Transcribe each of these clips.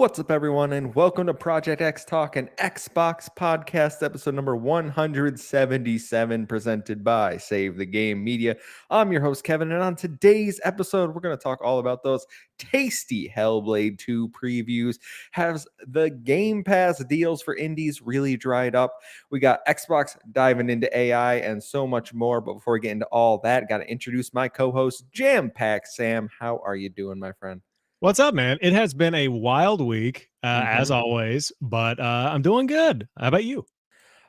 What's up, everyone, and welcome to Project XTalk, an Xbox podcast, episode number 177, presented by Save the Game Media. I'm your host, Kevin, and on today's episode, we're going to talk all about those tasty Hellblade 2 previews. Has the Game Pass deals for indies really dried up? We got Xbox diving into AI and so much more, but before we get into all that, got to introduce my co-host, JamPackSam. How are you doing, my friend? What's up, man? It has been a wild week, as Mhm. always, but I'm doing good. How about you?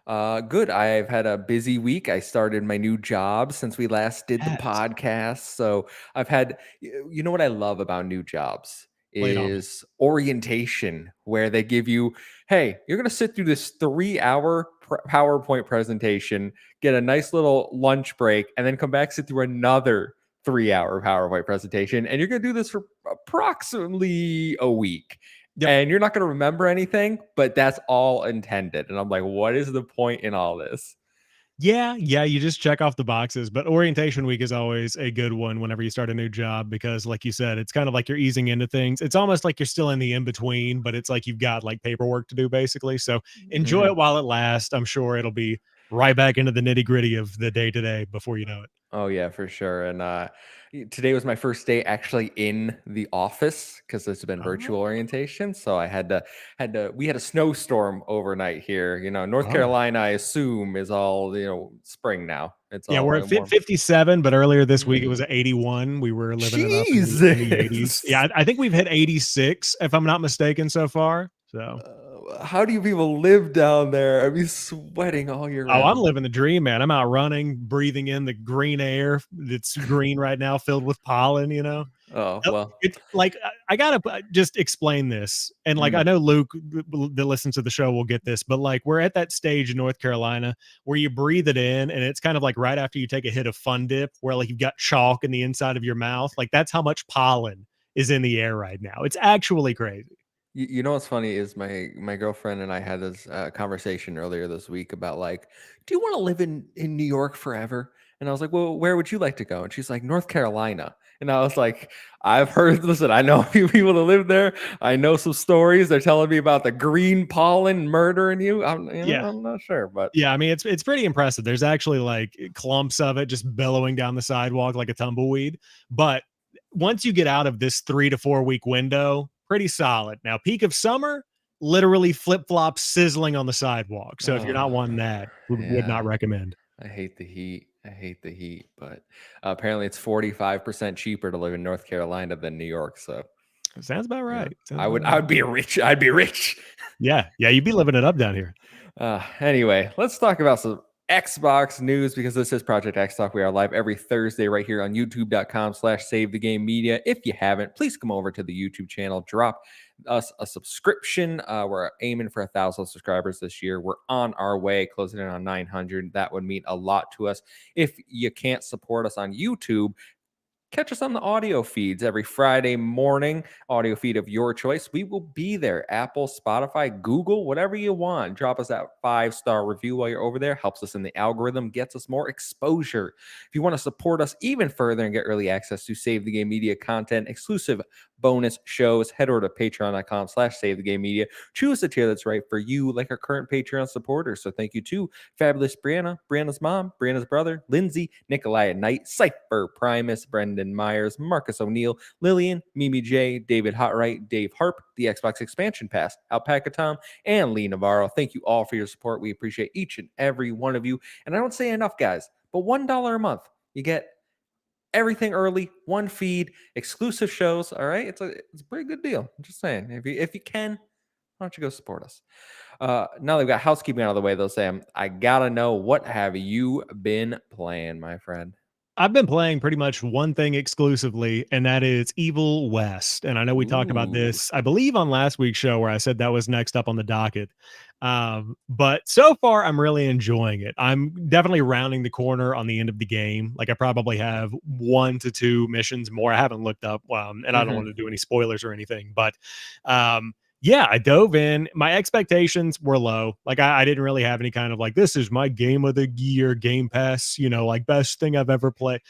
Good. I've had a busy week. I started my new job since we last did the Yes. podcast. So I've had, you know what I love about new jobs Played on me. is orientation, where they give you, hey, you're going to sit through this 3 hour PowerPoint presentation, get a nice little lunch break, and then come back, sit through another 3 hour PowerPoint presentation. And you're going to do this for approximately a week, Yep. and you're not going to remember anything, but that's all intended. And I'm like, what is the point in all this? Yeah, you just check off the boxes, but orientation week is always a good one whenever you start a new job because like you said, it's kind of like you're easing into things. It's almost like you're still in the in between, but it's like you've got like paperwork to do basically. So enjoy Mhm. it while it lasts. I'm sure it'll be right back into the nitty-gritty of the day-to-day before you know it. Oh yeah, for sure. And today was my first day actually in the office because it's been virtual Oh, orientation. So I had to we had a snowstorm overnight here. North oh. Carolina, I assume, is all spring now. It's Yeah, all we're at warm. 57, but earlier this week it was Mhm. at 81. We were living it up in the 80s. Jesus. Yeah, I think we've hit 86 if I'm not mistaken so far. So, How do you people live down there? I mean, sweating all year oh, I'm round. living the dream, man. I'm out running, breathing in the green air that's green right now, filled with pollen, you know? Oh, Oh, well. it's like I gotta just explain this, and like I Mm. know Luke that listens to the show will get this, but like we're at that stage in North Carolina where you breathe it in, and it's kind of like right after you take a hit of Fun Dip, where like you've got chalk in the inside of your mouth. Like that's how much pollen is in the air right now. It's actually crazy. You know what's funny is my girlfriend and I had this conversation earlier this week about, like, do you want to live in New York forever? And I was like, well, where would you like to go? And she's like, North Carolina. And I was like, I've heard, listen, I know a few people that live there. I know some stories. They're telling me about the green pollen murdering you. Yeah. I'm not sure, but Yeah, I mean it's pretty impressive. There's actually like clumps of it just billowing down the sidewalk like a tumbleweed. But once you get out of this 3 to 4 week window, pretty solid. Now, peak of summer, literally flip flops sizzling on the sidewalk. So if you're not uh, wanting that, would yeah. not recommend. I hate the heat. I hate the heat, but apparently it's 45% cheaper to live in North Carolina than New York. So, Sounds about you know, right. Sounds I about would I right. would be rich. I'd be rich. Yeah, you'd be living it up down here. Anyway, let's talk about some Xbox news because this is Project X Talk. We are live every Thursday right here on youtube.com/save the game media. If you haven't, please come over to the YouTube channel, drop us a subscription. We're aiming for 1,000 subscribers this year. We're on our way, closing in on 900. That would mean a lot to us. If you can't support us on YouTube, catch us on the audio feeds every Friday morning, audio feed of your choice. We will be there. Apple, Spotify, Google, whatever you want. Drop us that 5-star review while you're over there. Helps us in the algorithm, gets us more exposure. If you want to support us even further and get early access to Save the Game Media content, exclusive bonus shows, head over to patreon.com/save the game media. Choose the tier that's right for you, like our current Patreon supporters. So thank you to Fabulous Brianna, Brianna's mom, Brianna's brother, Lindsay, Nikolai at Night, Cypher, Primus, Brendan Myers, Marcus O'Neill, Lillian, Mimi J, David Hotwright, Dave Harp, the Xbox Expansion Pass, Alpaca Tom, and Lee Navarro. Thank you all for your support. We appreciate each and every one of you. And I don't say enough, guys, but $1 a month, you get everything early, one feed, exclusive shows. All right, it's a pretty good deal. I'm just saying, if you can, why don't you go support us? Now that we've got housekeeping out of the way, though, Sam, I gotta know, what have you been playing, my friend? I've been playing pretty much one thing exclusively, and that is Evil West. And I know we talked about Ooh. this, I believe, on last week's show where I said that was next up on the docket. But so far, I'm really enjoying it. I'm definitely rounding the corner on the end of the game. Like I probably have 1 to 2 missions more. I haven't looked up, and I don't want Hmm. to do any spoilers or anything, but yeah, I dove in. My expectations were low. Like I didn't really have any kind of like, this is my game of the year, Game Pass, like best thing I've ever played.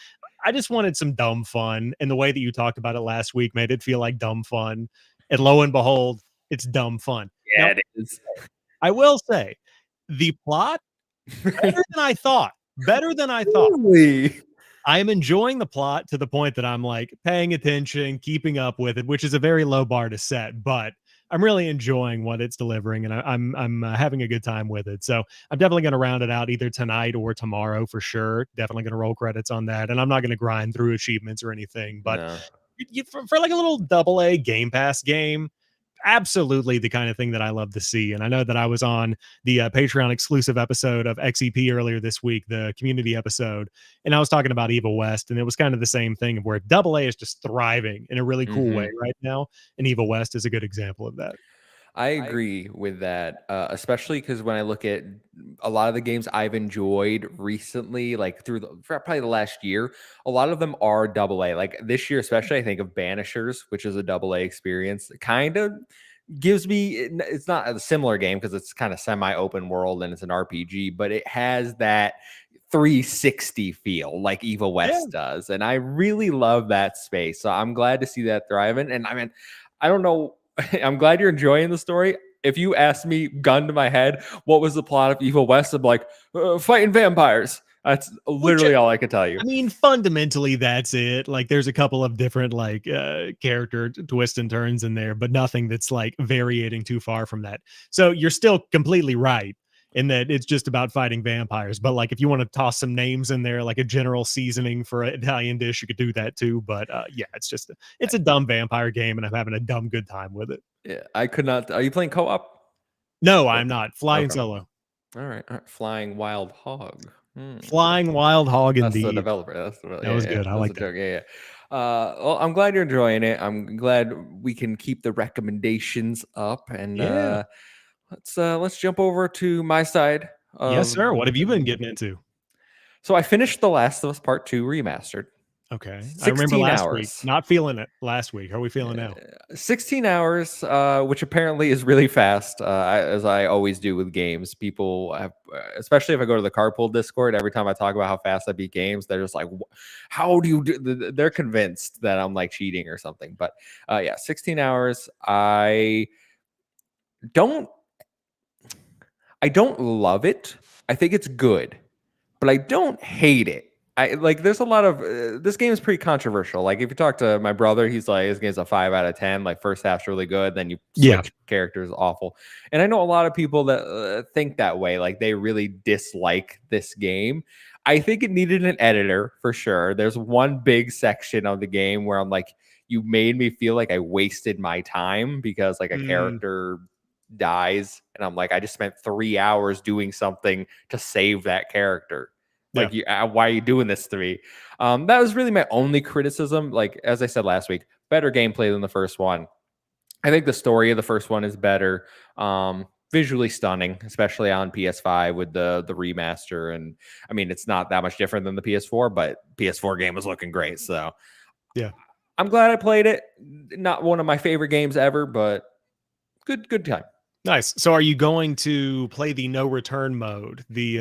I just wanted some dumb fun. And the way that you talked about it last week made it feel like dumb fun. And lo and behold, It's dumb fun. Yeah, Now, it is. I will say the plot better than I thought. Better than I thought. Really? I am enjoying the plot to the point that I'm like paying attention, keeping up with it, which is a very low bar to set, but I'm really enjoying what it's delivering, and I'm having a good time with it. So I'm definitely going to round it out either tonight or tomorrow for sure. Definitely going to roll credits on that, and I'm not going to grind through achievements or anything. But No. for like a little double A Game Pass game, absolutely the kind of thing that I love to see. And I know that I was on the Patreon exclusive episode of XEP earlier this week, the community episode, and I was talking about Evil West, and it was kind of the same thing where Double A is just thriving in a really cool way Mhm. right now, and Evil West is a good example of that. I agree with that, especially because when I look at a lot of the games I've enjoyed recently, like through for probably the last year, a lot of them are double A. Like this year, especially, I think of Banishers, which is a double A experience. Kind of gives me, it's not a similar game because it's kind of semi open world and it's an RPG, but it has that 360 feel like Evil Yeah, West does. And I really love that space. So I'm glad to see that thriving. And I mean, I don't know. I'm glad you're enjoying the story. If you asked me, gun to my head, what was the plot of Evil West? I'm like, fighting vampires. That's which literally all I could tell you. I mean, fundamentally, that's it. Like, there's a couple of different like character twists and turns in there, but nothing that's like variating too far from that. So you're still completely right in that it's just about fighting vampires. But like, if you want to toss some names in there, like a general seasoning for an Italian dish, you could do that too. But yeah, it's just it's a dumb vampire game, and I'm having a dumb good time with it. Yeah, I could not. Are you playing co-op? No, Or I'm not flying okay. solo. All right. Flying Wild Hog. Hmm. Flying wild hog, That's the indeed. developer. That's the That was yeah. good. I That's a like that. joke. Yeah. Well, I'm glad you're enjoying it. I'm glad we can keep the recommendations up, and Yeah. let's jump over to my side Yes, of. sir. What have you been getting into? So I finished The Last of Us Part Two remastered. Okay. I remember 16 last week, hours. not feeling it last week. How are we feeling now? 16 hours, which apparently is really fast, as I always do with games. People have, especially if I go to the Carpool Discord, every time I talk about how fast I beat games, they're just like, how do you do? They're convinced that I'm like cheating or something. But yeah, 16 hours. Don't, I don't love it. I think it's good, but I don't hate it. I like there's a lot of this game is pretty controversial. Like if you talk to my brother, he's like this game's a 5 out of 10. Like first half's really good, then you Yeah. switch characters awful. And I know a lot of people that think that way. Like they really dislike this game. I think it needed an editor for sure. There's one big section of the game where I'm like, you made me feel like I wasted my time because like a Mm, character dies, and I'm like, I just spent 3 hours doing something to save that character. yeah. Like, why are you doing this to me? That was really my only criticism. Like, as I said last week, better gameplay than the first one. I think the story of the first one is better. Visually stunning, especially on PS5 with the remaster. And I mean, it's not that much different than the PS4, but PS4 game was looking great. So Yeah. I'm glad I played it. Not one of my favorite games ever, but good time. Nice. So are you going to play the no return mode, the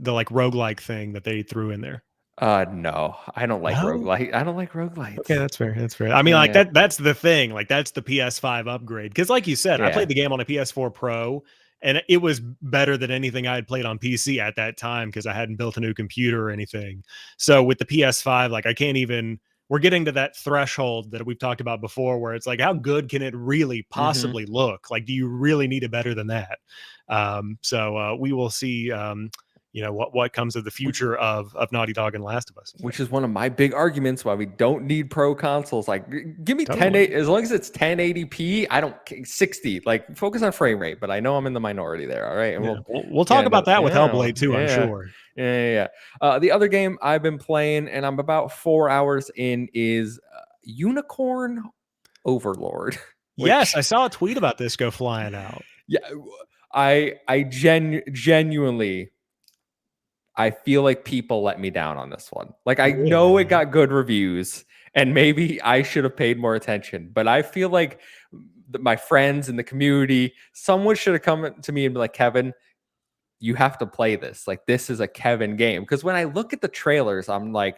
like roguelike thing that they threw in there? No, I don't like No? roguelite. I don't like Okay, roguelites. that's fair. That's fair. I mean, like Yeah, that's the thing. Like that's the PS5 upgrade. Because like you said, I yeah. played the game on a PS4 Pro and it was better than anything I had played on PC at that time because I hadn't built a new computer or anything. So with the PS5, like I can't even we're getting to that threshold that we've talked about before where it's like, how good can it really Hmm. possibly look? Like, do you really need it better than that? So we will see what comes of the Which future of Naughty Dog and Last of Us. which is one of my big arguments why we don't need pro consoles. Like, give me Totally. as long as it's 1080p. I don't 60. Like, focus on frame rate. But I know I'm in the minority there. All right, and Yeah, we'll we'll get talk into about that with yeah, Hellblade too, I'm yeah, sure. The other game I've been playing, and I'm about 4 hours in, is Unicorn Overlord, Yes, which I saw a tweet about this go flying out. yeah, genuinely I feel like people let me down on this one. Like I know it Really? got good reviews and maybe I should have paid more attention, but I feel like my friends in the community, someone should have come to me and be like, Kevin, you have to play this. Like this is a Kevin game. Because when I look at the trailers, I'm like,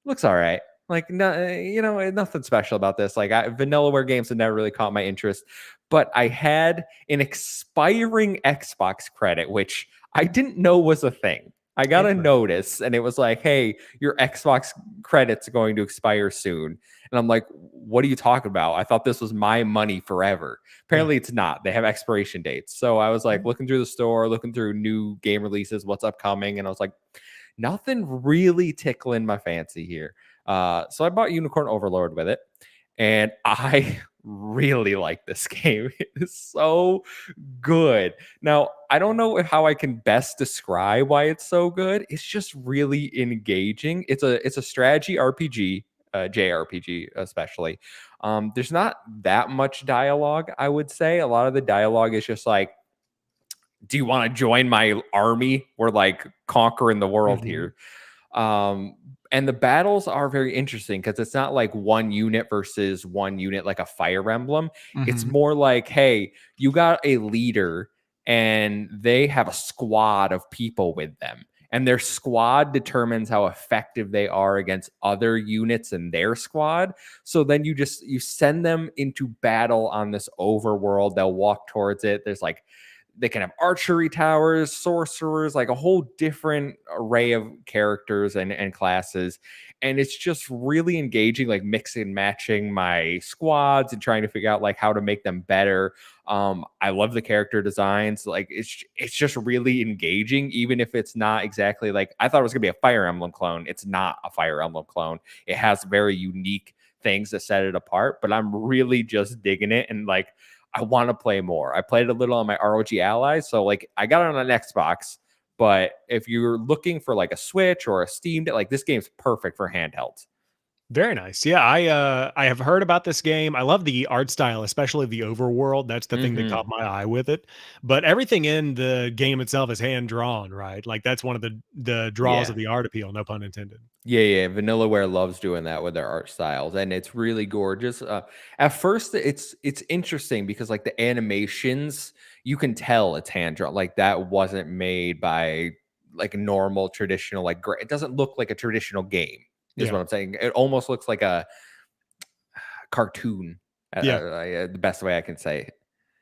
looks all right. Like, no, nothing special about this. Like, Vanillaware games have never really caught my interest, but I had an expiring Xbox credit, which I didn't know was a thing. I got a Interesting. notice, and it was like, "Hey, your Xbox credits are going to expire soon." And I'm like, "What are you talking about? I thought this was my money forever." Yeah. Apparently, it's not. They have expiration dates. So I was like Mhm. looking through the store, looking through new game releases, what's upcoming, and I was like, nothing really tickling my fancy here. So I bought Unicorn Overlord with it, and I really like this game. It is so good. Now, I don't know how I can best describe why it's so good. It's just really engaging. It's a strategy RPG, JRPG especially. There's not that much dialogue, I would say. A lot of the dialogue is just like, do you want to join my army? We're like conquering the world Mhm. here. Um, and the battles are very interesting because it's not like one unit versus one unit like a Fire Emblem. It's Mhm. more like, hey, you got a leader and they have a squad of people with them. And their squad determines how effective they are against other units in their squad. So then you send them into battle on this overworld. They'll walk towards it. There's like they can have archery towers, sorcerers, like a whole different array of characters and classes. And it's just really engaging, like mixing and matching my squads and trying to figure out like how to make them better. I love the character designs. Like it's just really engaging, even if it's not exactly like I thought it was gonna be a Fire Emblem clone. It's not a Fire Emblem clone. It has very unique things that set it apart, but I'm really just digging it. And like I want to play more. I played a little on my ROG Ally, so like I got it on an Xbox. But if you're looking for like a Switch or a Steam, like this game's perfect for handhelds. Very nice. Yeah, I have heard about this game. I love the art style, especially the overworld. That's the thing that caught Hmm. my eye with it. But everything in the game itself is hand drawn, right? Like that's one of the draws Yeah. of the art appeal, no pun intended. Yeah. Vanillaware loves doing that with their art styles, and it's really gorgeous. At first, it's interesting because like the animations, you can tell it's hand drawn. Like that wasn't made by like a normal traditional it doesn't look like a traditional game. Is Yeah. what I'm saying. It almost looks like a cartoon. Yeah. The best way I can say it.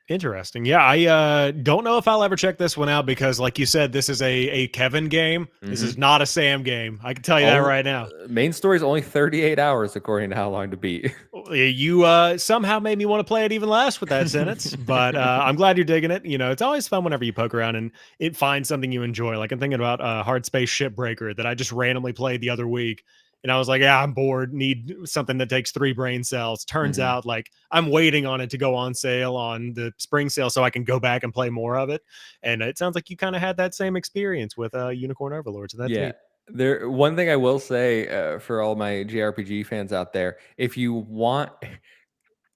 Interesting. Yeah, I don't know if I'll ever check this one out because, like you said, this is a Kevin game. This is Hmm. not a Sam game. I can tell you that right now. Main story is only 38 hours according to how long to beat. You somehow made me want to play it even less with that sentence, but I'm glad you're digging it. You know, it's always fun whenever you poke around and it finds something you enjoy. Like I'm thinking about Hard Space Shipbreaker that I just randomly played the other week. And I was like, yeah, I'm bored. Need something that takes 3 brain cells. Turns Hmm. out, like, I'm waiting on it to go on sale on the spring sale so I can go back and play more of it. And it sounds like you kind of had that same experience with Unicorn Overlord. So that's Yeah. neat. There one thing I will say for all my JRPG fans out there, if you want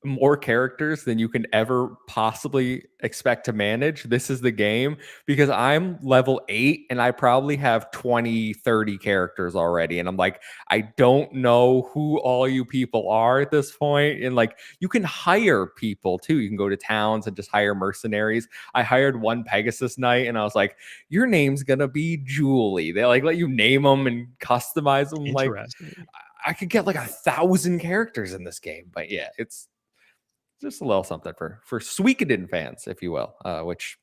more characters than you can ever possibly expect to manage, this is the game because I'm level 8 and I probably have 20, 30 characters already. And I'm like, I don't know who all you people are at this point. And like, you can hire people too. You can go to towns and just hire mercenaries. I hired one Pegasus Knight and I was like, your name's gonna be Julie. They like let you name them and customize them. Like, Interesting. I could get like 1,000 characters in this game. But yeah, it's just a little something for Suikoden fans, if you will. Which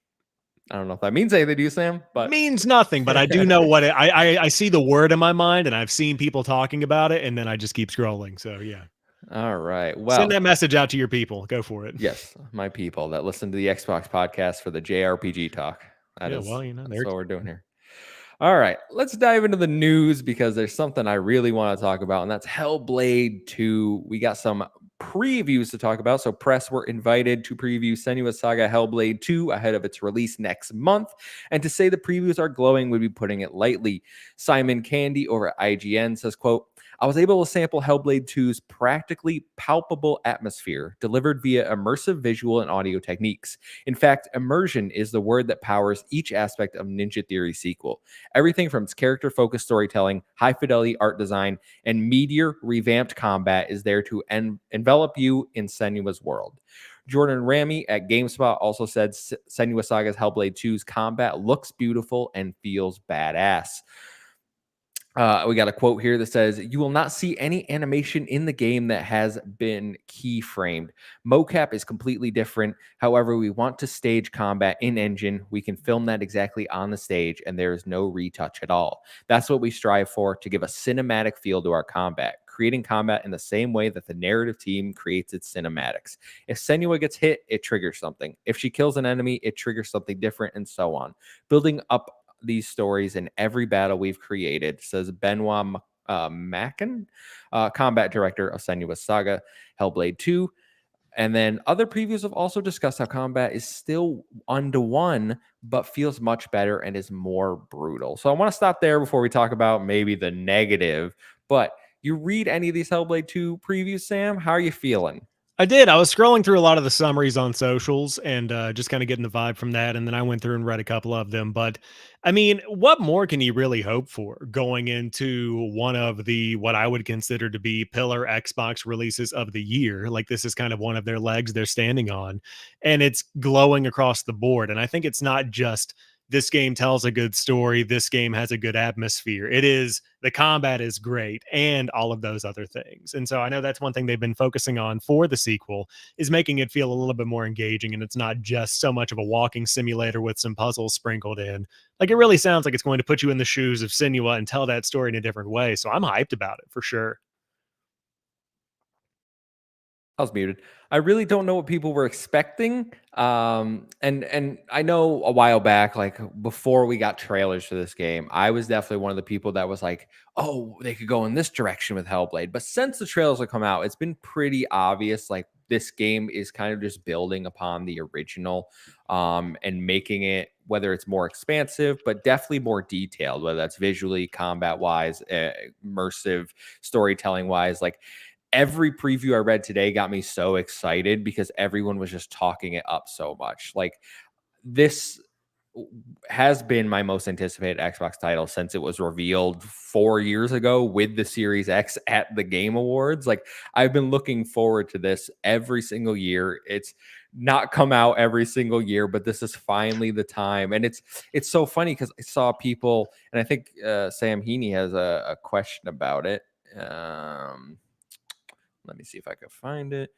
I don't know if that means anything to you, Sam, but Means nothing, but I do know what it I see the word in my mind, and I've seen people talking about it, and then I just keep scrolling, so yeah. all right. Send that Well, message out to your people, go for it. yes, my people that listen to the Xbox podcast for the JRPG talk. Yeah, well, That's they're what we're doing here. All right, let's dive into the news because there's something I really want to talk about, and that's Hellblade 2. We got some previews to talk about. So, press were invited to preview Senua's Saga Hellblade 2 ahead of its release next month. And to say the previews are glowing would be putting it lightly. Simon Candy over at IGN says, quote, I was able to sample Hellblade 2's practically palpable atmosphere delivered via immersive visual and audio techniques. In fact, immersion is the word that powers each aspect of Ninja Theory sequel. Everything from its character focused storytelling, high fidelity art design, and meteor revamped combat is there to envelop you in Senua's world. Jordan Ramy at GameSpot also said Senua Saga's Hellblade 2's combat looks beautiful and feels badass. We got a quote here that says, "You will not see any animation in the game that has been keyframed. Mocap is completely different. However, we want to stage combat in engine. We can film that exactly on the stage, and there is no retouch at all. That's what we strive for, to give a cinematic feel to our combat, creating combat in the same way that the narrative team creates its cinematics. If Senua gets hit, it triggers something. If she kills an enemy, it triggers something different, and so on. Building up these stories in every battle we've created," says Benoit Mackin, combat director of Senua's Saga, Hellblade 2. And then other previews have also discussed how combat is still 1-to-1, but feels much better and is more brutal. So I want to stop there before we talk about maybe the negative. But you read any of these Hellblade 2 previews, Sam? How are you feeling? I did. I was scrolling through a lot of the summaries on socials and just kind of getting the vibe from that. And then I went through and read a couple of them. But I mean, what more can you really hope for going into one of the what I would consider to be pillar Xbox releases of the year? Like, this is kind of one of their legs they're standing on, and it's glowing across the board. And I think it's not just this game tells a good story, this game has a good atmosphere. It is the combat is great and all of those other things. And so I know that's one thing they've been focusing on for the sequel, is making it feel a little bit more engaging, and it's not just so much of a walking simulator with some puzzles sprinkled in. Like, it really sounds like it's going to put you in the shoes of Senua and tell that story in a different way. So I'm hyped about it for sure. I was muted. I really don't know what people were expecting. And I know a while back, like before we got trailers for this game, I was definitely one of the people that was like, "Oh, they could go in this direction with Hellblade." But since the trailers have come out, it's been pretty obvious. Like this game is kind of just building upon the original, and making it, whether it's more expansive, but definitely more detailed, whether that's visually, combat wise, immersive, storytelling wise, like every preview I read today got me so excited because everyone was just talking it up so much. Like this has been my most anticipated Xbox title since it was revealed 4 years ago with the Series X at the Game Awards. Like I've been looking forward to this every single year. It's not come out every single year, but this is finally the time. And it's so funny because I saw people, and I think Sam Heaney has a question about it. Let me see if I can find it.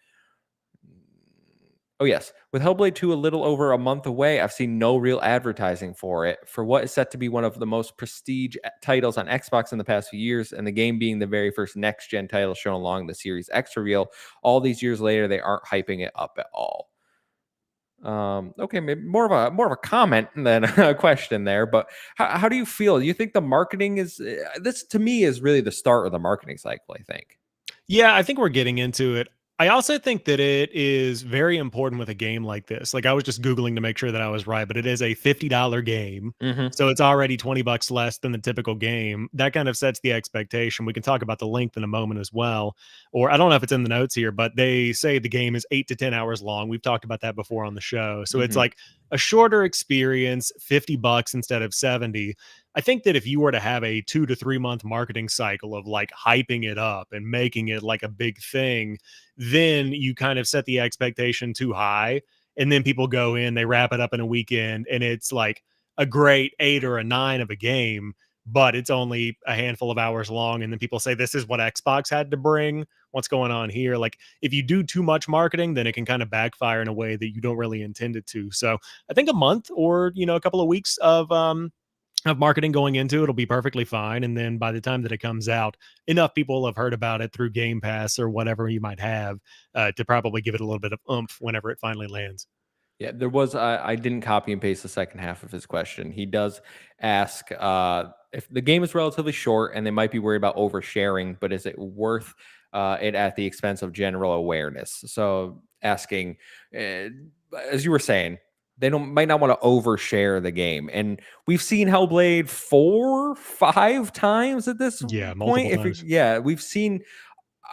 Oh, yes. With Hellblade 2 a little over a month away, I've seen no real advertising for it. For what is set to be one of the most prestige titles on Xbox in the past few years, and the game being the very first next gen title shown along the Series X reveal, all these years later, they aren't hyping it up at all. Okay, maybe more of a comment than a question there. But how do you feel? Do you think the marketing is this to me is really the start of the marketing cycle? I think. Yeah, I think we're getting into it. I also think that it is very important with a game like this. Like, I was just Googling to make sure that I was right, but it is a $50 game. Hmm. So it's already 20 bucks less than the typical game. That kind of sets the expectation. We can talk about the length in a moment as well. Or I don't know if it's in the notes here, but they say the game is 8 to 10 hours long. We've talked about that before on the show. So it's Hmm. like a shorter experience, 50 bucks instead of 70. I think that if you were to have a 2 to 3 month marketing cycle of like hyping it up and making it like a big thing, then you kind of set the expectation too high. And then people go in, they wrap it up in a weekend, and it's like a great 8 or a 9 of a game, but it's only a handful of hours long. And then people say, this is what Xbox had to bring. What's going on here? Like, if you do too much marketing, then it can kind of backfire in a way that you don't really intend it to. So I think a month or, a couple of weeks of marketing going into it'll be perfectly fine. And then by the time that it comes out, enough people will have heard about it through Game Pass or whatever you might have to probably give it a little bit of oomph whenever it finally lands. Yeah, there was. I didn't copy and paste the second half of his question. He does ask if the game is relatively short and they might be worried about oversharing, but is it worth it at the expense of general awareness? So asking, uh, as you were saying, they don't might not want to overshare the game, and we've seen Hellblade 4, 5 times at this Yeah, multiple point. times. Yeah, we've seen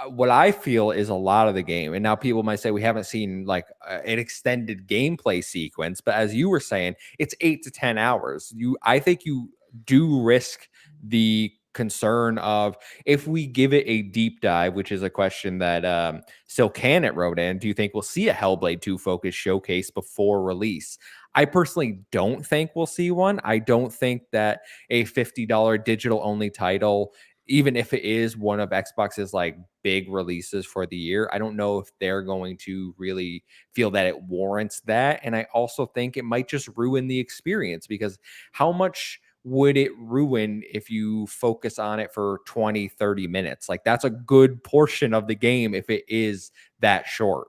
what I feel is a lot of the game. And now people might say we haven't seen like an extended gameplay sequence, but as you were saying, it's 8 to 10 hours. I think you do risk the concern of if we give it a deep dive, which is a question that Still Can It wrote in, do you think we'll see a Hellblade 2 focus showcase before release? I personally don't think we'll see one. I don't think that a $50 digital only title, even if it is one of Xbox's like big releases for the year, I don't know if they're going to really feel that it warrants that. And I also think it might just ruin the experience, because how much would it ruin if you focus on it for 20, 30 minutes? Like that's a good portion of the game if it is that short.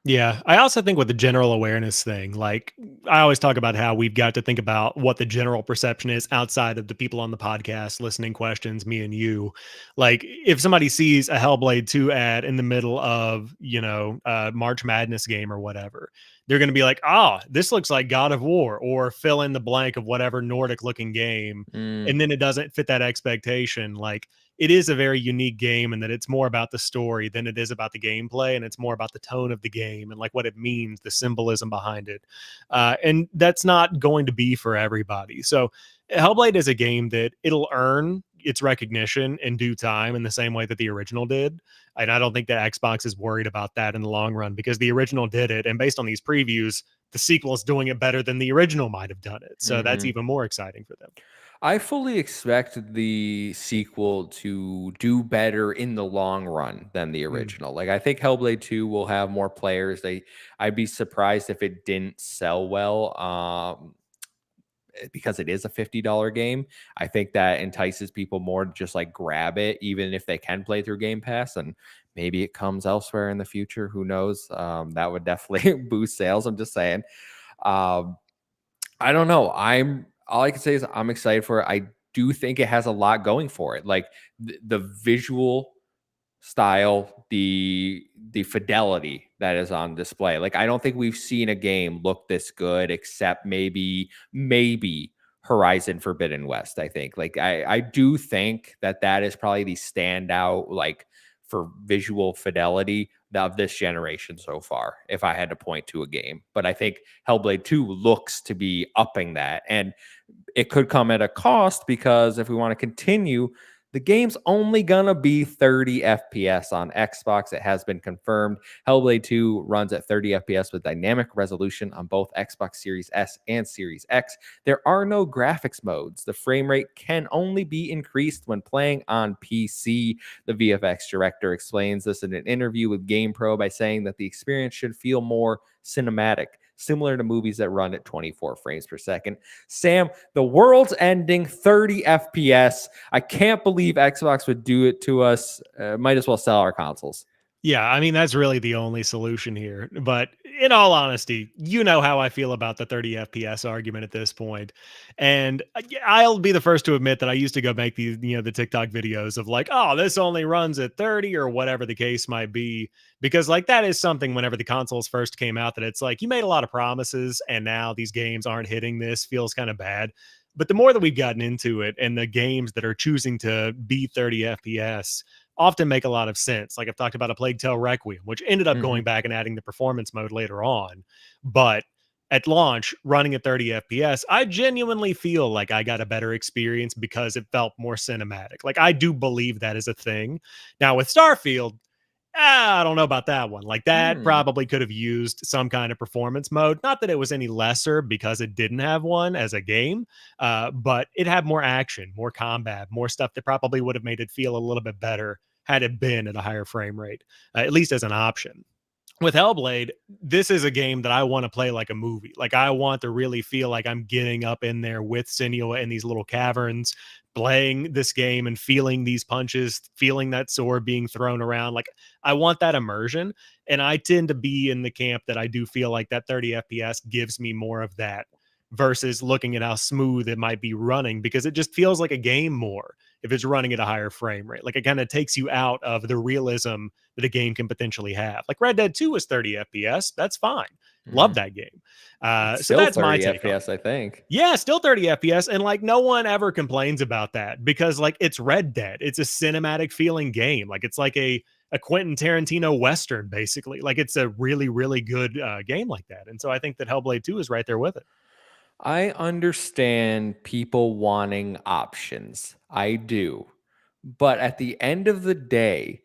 Yeah, I also think with the general awareness thing, like I always talk about how we've got to think about what the general perception is outside of the people on the podcast listening questions, me and you. Like if somebody sees a Hellblade 2 ad in the middle of, a March Madness game or whatever, they're going to be like, "Oh, this looks like God of War," or fill in the blank of whatever Nordic looking game. Mm, And then it doesn't fit that expectation. Like it is a very unique game, and that it's more about the story than it is about the gameplay, and it's more about the tone of the game and like what it means, the symbolism behind it, and that's not going to be for everybody. So Hellblade is a game that it'll earn its recognition in due time in the same way that the original did, and I don't think that Xbox is worried about that in the long run, because the original did it, and based on these previews, the sequel is doing it better than the original might have done it, so that's mhm. even more exciting for them. I fully expect the sequel to do better in the long run than the Mm. original. Like I think Hellblade 2 will have more players. I'd be surprised if it didn't sell well. Because it is a $50 game. I think that entices people more to just like grab it, even if they can play through Game Pass. And maybe it comes elsewhere in the future. Who knows? That would definitely boost sales. I'm just saying. Um, I don't know. I'm All I can say is I'm excited for it. I do think it has a lot going for it. Like the visual style, the fidelity that is on display. Like I don't think we've seen a game look this good except maybe Horizon Forbidden West. I think like I do think that that is probably the standout like for visual fidelity of this generation so far, if I had to point to a game. But I think Hellblade 2 looks to be upping that. And it could come at a cost, because if we want to continue, the game's only gonna be 30 FPS on Xbox. It has been confirmed. Hellblade 2 runs at 30 FPS with dynamic resolution on both Xbox Series S and Series X. There are no graphics modes. The frame rate can only be increased when playing on PC. The VFX director explains this in an interview with GamePro by saying that the experience should feel more cinematic, similar to movies that run at 24 frames per second. Sam, the world's ending, 30 FPS. I can't believe Xbox would do it to us. Might as well sell our consoles. Yeah, I mean, that's really the only solution here. But in all honesty, you know how I feel about the 30 FPS argument at this point. And yeah, I'll be the first to admit that I used to go make the TikTok videos of like, oh, this only runs at 30 or whatever the case might be. Because like that is something whenever the consoles first came out that it's like you made a lot of promises and now these games aren't hitting this, feels kind of bad. But the more that we've gotten into it and the games that are choosing to be 30 FPS, often make a lot of sense. Like I've talked about a Plague Tale Requiem, which ended up Mm-hmm. going back and adding the performance mode later on. But at launch, running at 30 FPS, I genuinely feel like I got a better experience because it felt more cinematic. Like I do believe that is a thing. Now with Starfield, I don't know about that one. Like that Hmm. probably could have used some kind of performance mode. Not that it was any lesser because it didn't have one as a game, but it had more action, more combat, more stuff that probably would have made it feel a little bit better had it been at a higher frame rate, at least as an option. With Hellblade, this is a game that I want to play like a movie. Like I want to really feel like I'm getting up in there with Senua in these little caverns, playing this game and feeling these punches, feeling that sword being thrown around. Like I want that immersion. And I tend to be in the camp that I do feel like that 30 FPS gives me more of that versus looking at how smooth it might be running, because it just feels like a game more if it's running at a higher frame rate. Like it kind of takes you out of the realism that a game can potentially have. Like Red Dead 2 is 30 FPS. That's fine. Love Mm. that game. It's So still that's my 30 take on FPS, it. I think. Yeah, still 30 FPS. And like no one ever complains about that because like it's Red Dead. It's a cinematic feeling game. Like it's like a Quentin Tarantino Western, basically. Like it's a really, really good game like that. And so I think that Hellblade 2 is right there with it. I understand people wanting options. I do. But at the end of the day,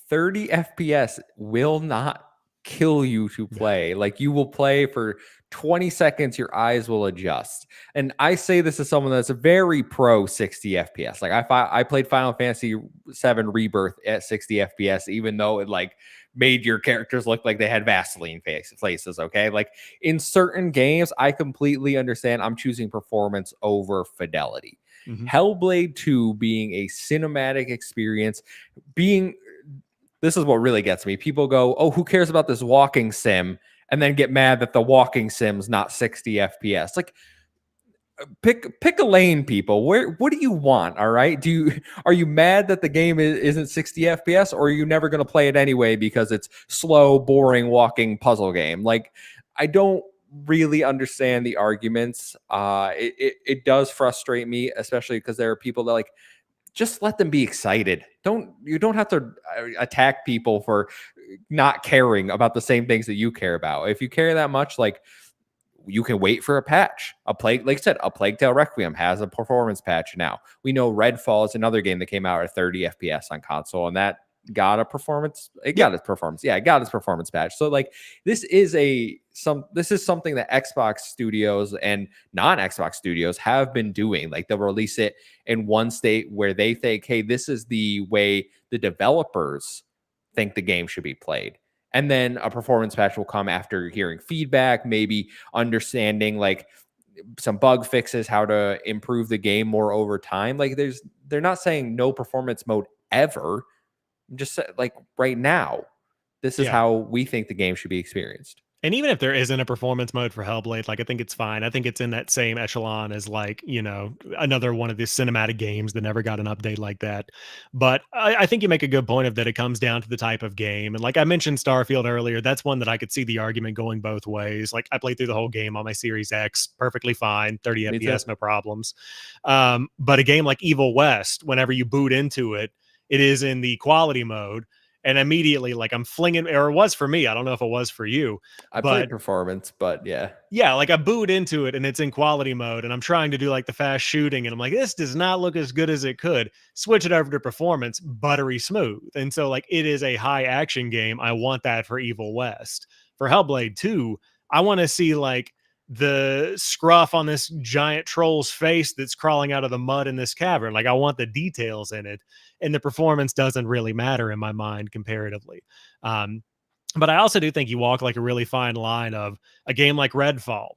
30 FPS will not kill you to play. Like, you will play for 20 seconds, your eyes will adjust. And I say this as someone that's a very pro 60 FPS. Like, I played Final Fantasy 7 Rebirth at 60 FPS, even though it like made your characters look like they had Vaseline faces. Okay. Like, in certain games, I completely understand. I'm choosing performance over fidelity. Mhm. Hellblade 2 being a cinematic experience, being this is what really gets me. People go, "Oh, who cares about this walking sim?" and then get mad that the walking sim's not 60 FPS. Like, pick a lane, people. What do you want? All right. Are you mad that the game isn't 60 FPS, or are you never going to play it anyway because it's slow, boring walking puzzle game? Like, I don't really understand the arguments. It does frustrate me, especially because there are people that like, just let them be excited. You don't have to attack people for not caring about the same things that you care about. If you care that much, like, you can wait for a patch. Like I said, a Plague Tale Requiem has a performance patch now. We know Redfall is another game that came out at 30 FPS on console, and that got a performance. It got its performance. Yeah, it got its performance patch. So like, this is something that Xbox studios and non-Xbox studios have been doing. Like, they'll release it in one state where they think, hey, this is the way the developers think the game should be played. And then a performance patch will come after hearing feedback, maybe understanding like some bug fixes, how to improve the game more over time. Like, they're not saying no performance mode ever. Just like, right now, this is Yeah. how we think the game should be experienced. And even if there isn't a performance mode for Hellblade, like I think it's fine. I think it's in that same echelon as like, another one of these cinematic games that never got an update like that. But I think you make a good point of that it comes down to the type of game. And like I mentioned Starfield earlier, that's one that I could see the argument going both ways. Like I played through the whole game on my Series X, perfectly fine, 30 Me too. FPS, no problems. But a game like Evil West, whenever you boot into it, it is in the quality mode. And immediately, like I'm flinging, or it was for me. I don't know if it was for you, I but played performance, but yeah. yeah, like I boot into it and it's in quality mode and I'm trying to do like the fast shooting and I'm like, this does not look as good as it could. Switch it over to performance, buttery smooth. And so like it is a high action game. I want that for Evil West. For Hellblade 2, I want to see like the scruff on this giant troll's face that's crawling out of the mud in this cavern. Like I want the details in it. And the performance doesn't really matter in my mind comparatively. Um, but I also do think you walk like a really fine line of a game like Redfall.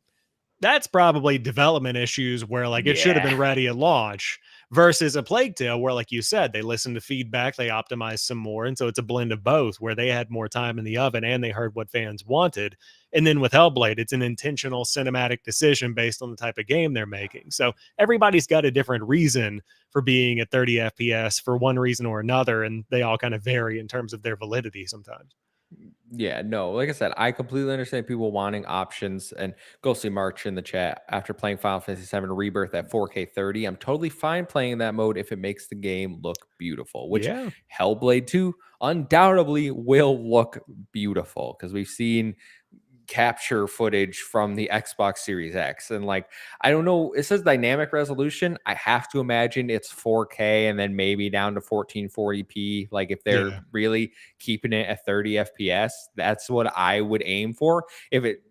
That's probably development issues where like it should have Yeah. been ready at launch versus a Plague Tale where, like you said, they listened to feedback, they optimized some more. And so it's a blend of both where they had more time in the oven and they heard what fans wanted. And then with Hellblade, it's an intentional cinematic decision based on the type of game they're making. So everybody's got a different reason for being at 30 FPS for one reason or another. And they all kind of vary in terms of their validity sometimes. Yeah, no, like I said, I completely understand people wanting options. And Ghostly March in the chat, after playing Final Fantasy 7 Rebirth at 4K 30, I'm totally fine playing that mode if it makes the game look beautiful, which Yeah. Hellblade 2 undoubtedly will look beautiful, because we've seen capture footage from the Xbox Series X. And like, I don't know, it says dynamic resolution. I have to imagine it's 4K and then maybe down to 1440p. Like, if they're Yeah. really keeping it at 30 FPS, that's what I would aim for. If it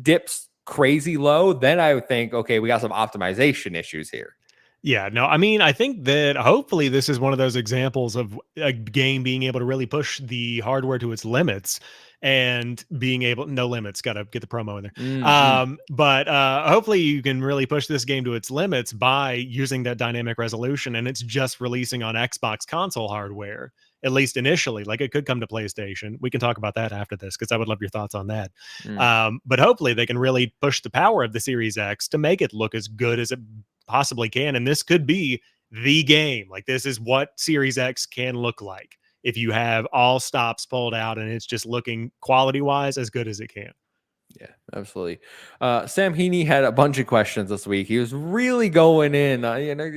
dips crazy low, then I would think, okay, we got some optimization issues here. Yeah, no, I mean, I think that hopefully this is one of those examples of a game being able to really push the hardware to its limits and being able no limits, got to get the promo in there. Mm-mm. But hopefully you can really push this game to its limits by using that dynamic resolution and it's just releasing on Xbox console hardware at least initially. Like it could come to PlayStation. We can talk about that after this because I would love your thoughts on that. Mm. But hopefully they can really push the power of the Series X to make it look as good as it possibly can. And this could be the game. Like this is what Series X can look like if you have all stops pulled out and it's just looking quality wise as good as it can. Yeah, absolutely. Sam Heaney had a bunch of questions this week. He was really going in.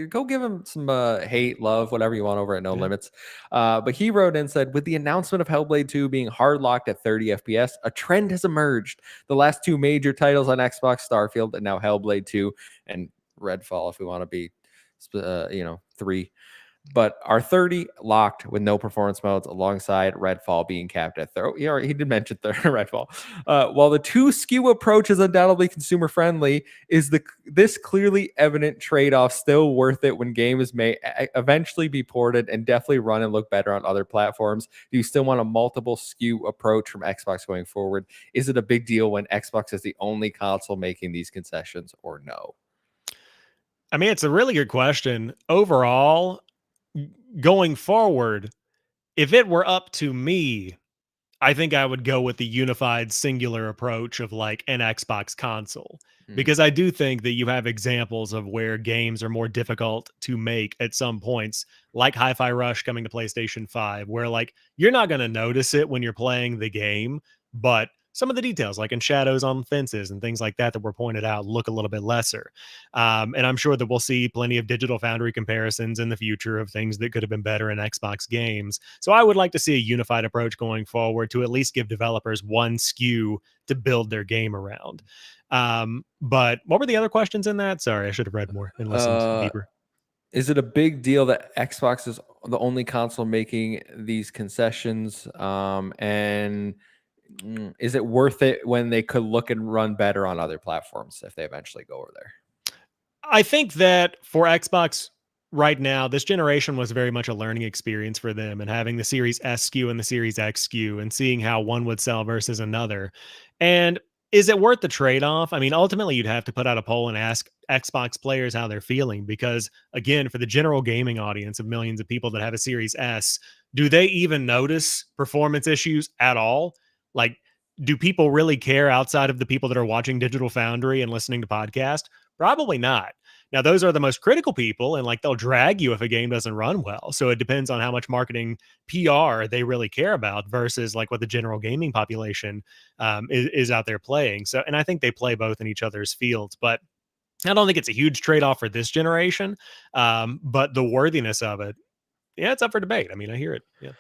Go give him some hate, love, whatever you want over at No Yeah. Limits. But he wrote in and said, with the announcement of Hellblade 2 being hard locked at 30 FPS, a trend has emerged. The last two major titles on Xbox, Starfield, and now Hellblade 2 and Redfall, if we want to be, three. but are 30 locked with no performance modes alongside Redfall being capped at 30. He did mention Redfall. While the two SKU approach is undoubtedly consumer friendly, is this clearly evident trade-off still worth it when games may eventually be ported and definitely run and look better on other platforms? Do you still want a multiple SKU approach from Xbox going forward? Is it a big deal when Xbox is the only console making these concessions, or no? I mean, it's a really good question. Overall, going forward, if it were up to me, I think I would go with the unified singular approach of like an Xbox console, Mm. because I do think that you have examples of where games are more difficult to make at some points, like Hi-Fi Rush coming to PlayStation 5, where like you're not going to notice it when you're playing the game, but some of the details, like in shadows on fences and things like that, that were pointed out, look a little bit lesser. And I'm sure that we'll see plenty of Digital Foundry comparisons in the future of things that could have been better in Xbox games. So I would like to see a unified approach going forward to at least give developers one SKU to build their game around. But what were the other questions in that? Sorry, I should have read more and listened Uh, deeper. is it a big deal that Xbox is the only console making these concessions? And is it worth it when they could look and run better on other platforms if they eventually go over there? I think that for Xbox right now, this generation was very much a learning experience for them, and having the Series S SKU and the Series X SKU and seeing how one would sell versus another. And is it worth the trade off? I mean, ultimately, you'd have to put out a poll and ask Xbox players how they're feeling because, again, for the general gaming audience of millions of people that have a Series S, do they even notice performance issues at all? Like, do people really care outside of the people that are watching Digital Foundry and listening to podcasts? Probably not. Now, those are the most critical people, and like they'll drag you if a game doesn't run well. So it depends on how much marketing PR they really care about versus like what the general gaming population is out there playing. So, and I think they play both in each other's fields, but I don't think it's a huge trade off for this generation. But the worthiness of it, yeah, it's up for debate. I mean, I hear it. Yeah.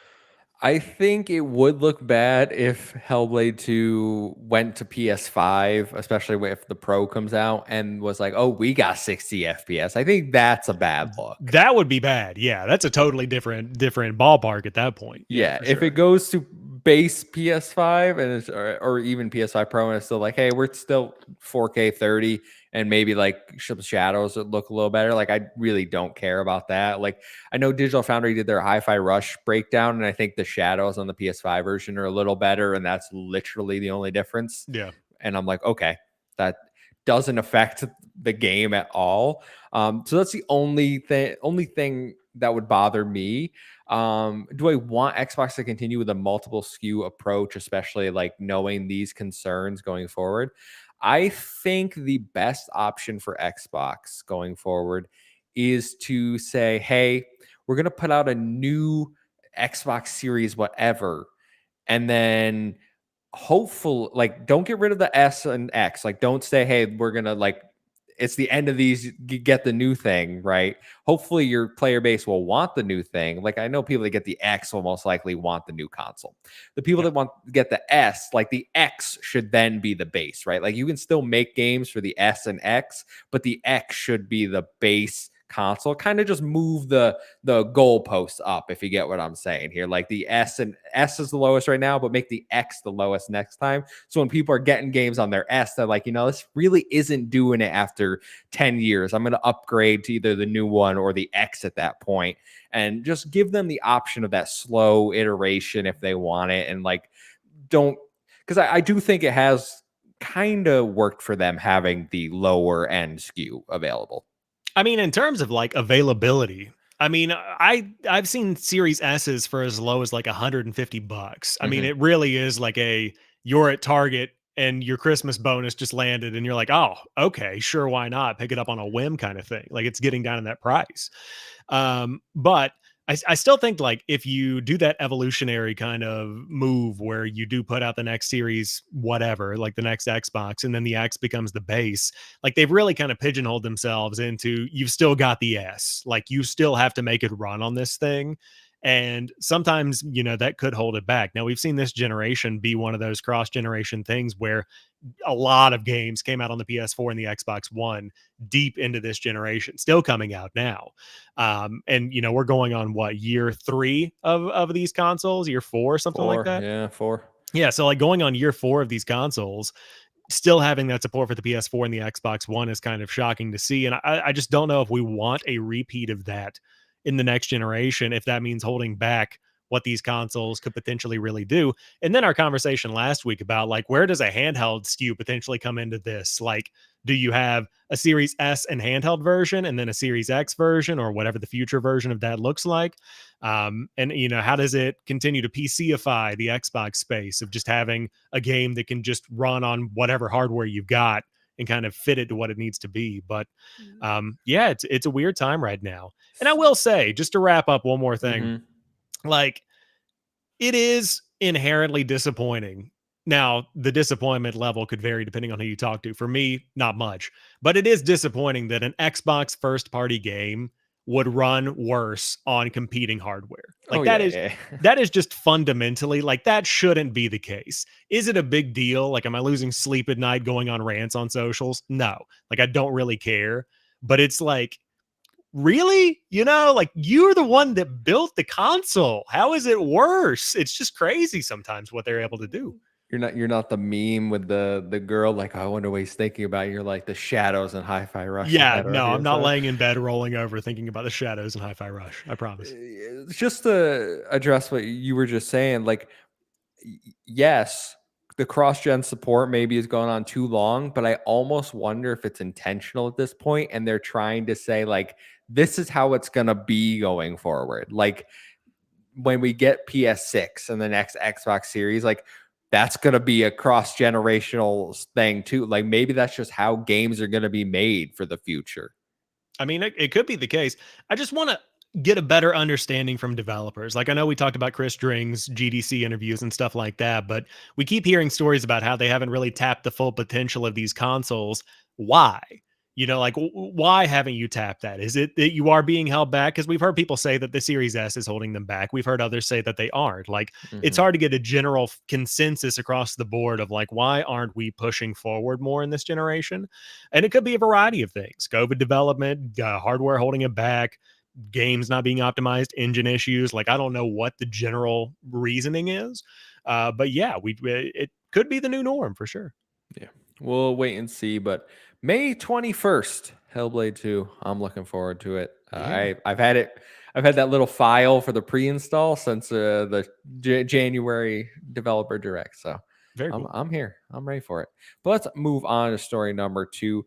I think it would look bad if Hellblade 2 went to PS5, especially if the Pro comes out and was like, "Oh, we got 60 FPS." I think that's a bad look. That would be bad. Yeah, that's a totally different ballpark at that point. Yeah, Yeah, for if it sure. goes to base PS5 and or even PS5 Pro and it's still like, hey, we're still 4K 30 and maybe like some shadows that look a little better. Like I really don't care about that. Like I know Digital Foundry did their Hi-Fi Rush breakdown, and I think the shadows on the PS5 version are a little better, and that's literally the only difference. Yeah. And I'm like, okay, that doesn't affect the game at all. So that's the only thing that would bother me. Do I want Xbox to continue with a multiple SKU approach, especially like knowing these concerns going forward? I think the best option for Xbox going forward is to say, hey, we're going to put out a new Xbox Series, whatever, and then hopeful like don't get rid of the S and X. Like don't say, hey, we're gonna like it's the end of these, you get the new thing, right? Hopefully your player base will want the new thing. Like I know people that get the X will most likely want the new console. The people Yeah. that want to get the S, like the X should then be the base, right? Like you can still make games for the S and X, but the X should be the base console. Kind of just move the goalposts up, if you get what I'm saying here. Like the S is the lowest right now, but make the X the lowest next time. So when people are getting games on their S, they're like, this really isn't doing it after 10 years. I'm going to upgrade to either the new one or the X at that point, and just give them the option of that slow iteration if they want it. And like, don't, because I do think it has kind of worked for them having the lower end SKU available. I mean, in terms of like availability, I mean, I've seen Series S's for as low as like $150. I mean, Mhm. it really is like you're at Target and your Christmas bonus just landed and you're like, "Oh, okay, sure, why not? Pick it up on a whim," kind of thing. Like it's getting down in that price. But I still think like if you do that evolutionary kind of move where you do put out the next series, whatever, like the next Xbox, and then the X becomes the base, like they've really kind of pigeonholed themselves into you've still got the S, like you still have to make it run on this thing. And sometimes, that could hold it back. Now, we've seen this generation be one of those cross generation things where a lot of games came out on the PS4 and the Xbox One deep into this generation, still coming out now. And we're going on what, year 3 of these consoles, year 4, something like 4, that. yeah, 4. Yeah, so like going on year 4 of these consoles, still having that support for the PS4 and the Xbox One is kind of shocking to see. And I just don't know if we want a repeat of that in the next generation, if that means holding back what these consoles could potentially really do. And then our conversation last week about like, where does a handheld SKU potentially come into this? Like, do you have a Series S and handheld version and then a Series X version or whatever the future version of that looks like? And how does it continue to PCify the Xbox space of just having a game that can just run on whatever hardware you've got and kind of fit it to what it needs to be? But yeah, it's a weird time right now. And I will say, just to wrap up one more thing, Mm-hmm. like, it is inherently disappointing. Now, the disappointment level could vary depending on who you talk to. For me, not much, but it is disappointing that an Xbox first party game would run worse on competing hardware. Oh Like yeah, yeah. that is just fundamentally, like, that shouldn't be the case. Is it a big deal? Like, am I losing sleep at night going on rants on socials? No. Like, I don't really care, but it's like, really? Like, you're the one that built the console. How is it worse? It's just crazy sometimes what they're able to do. You're not the meme with the girl like, oh, I wonder what he's thinking about. You're like the shadows and Hi-Fi Rush in Yeah, that no, right I'm here. not So laying in bed rolling over thinking about the shadows and Hi-Fi Rush. I promise. just to address what you were just saying, like, yes, the cross-gen support maybe has gone on too long, but I almost wonder if it's intentional at this point and they're trying to say like, this is how it's gonna be going forward. Like, when we get PS6 and the next Xbox series, like, that's going to be a cross generational thing too. Like, maybe that's just how games are going to be made for the future. I mean, it could be the case. I just want to get a better understanding from developers. Like, I know we talked about Chris Dring's GDC interviews and stuff like that, but we keep hearing stories about how they haven't really tapped the full potential of these consoles. Why? Like, why haven't you tapped that? Is it that you are being held back? Because we've heard people say that the Series S is holding them back. We've heard others say that they aren't. Like, it's Hmm. hard to get a general consensus across the board of like, why aren't we pushing forward more in this generation? And it could be a variety of things: COVID development, hardware holding it back, games not being optimized, engine issues. Like, I don't know what the general reasoning is. But yeah, it could be the new norm for sure. Yeah, we'll wait and see. But May 21st, Hellblade 2. I'm looking forward to it. Yeah, I've had it. I've had that little file for the pre-install since the January developer direct. So very I'm cool. I'm here. I'm ready for it. But let's move on to story number 2.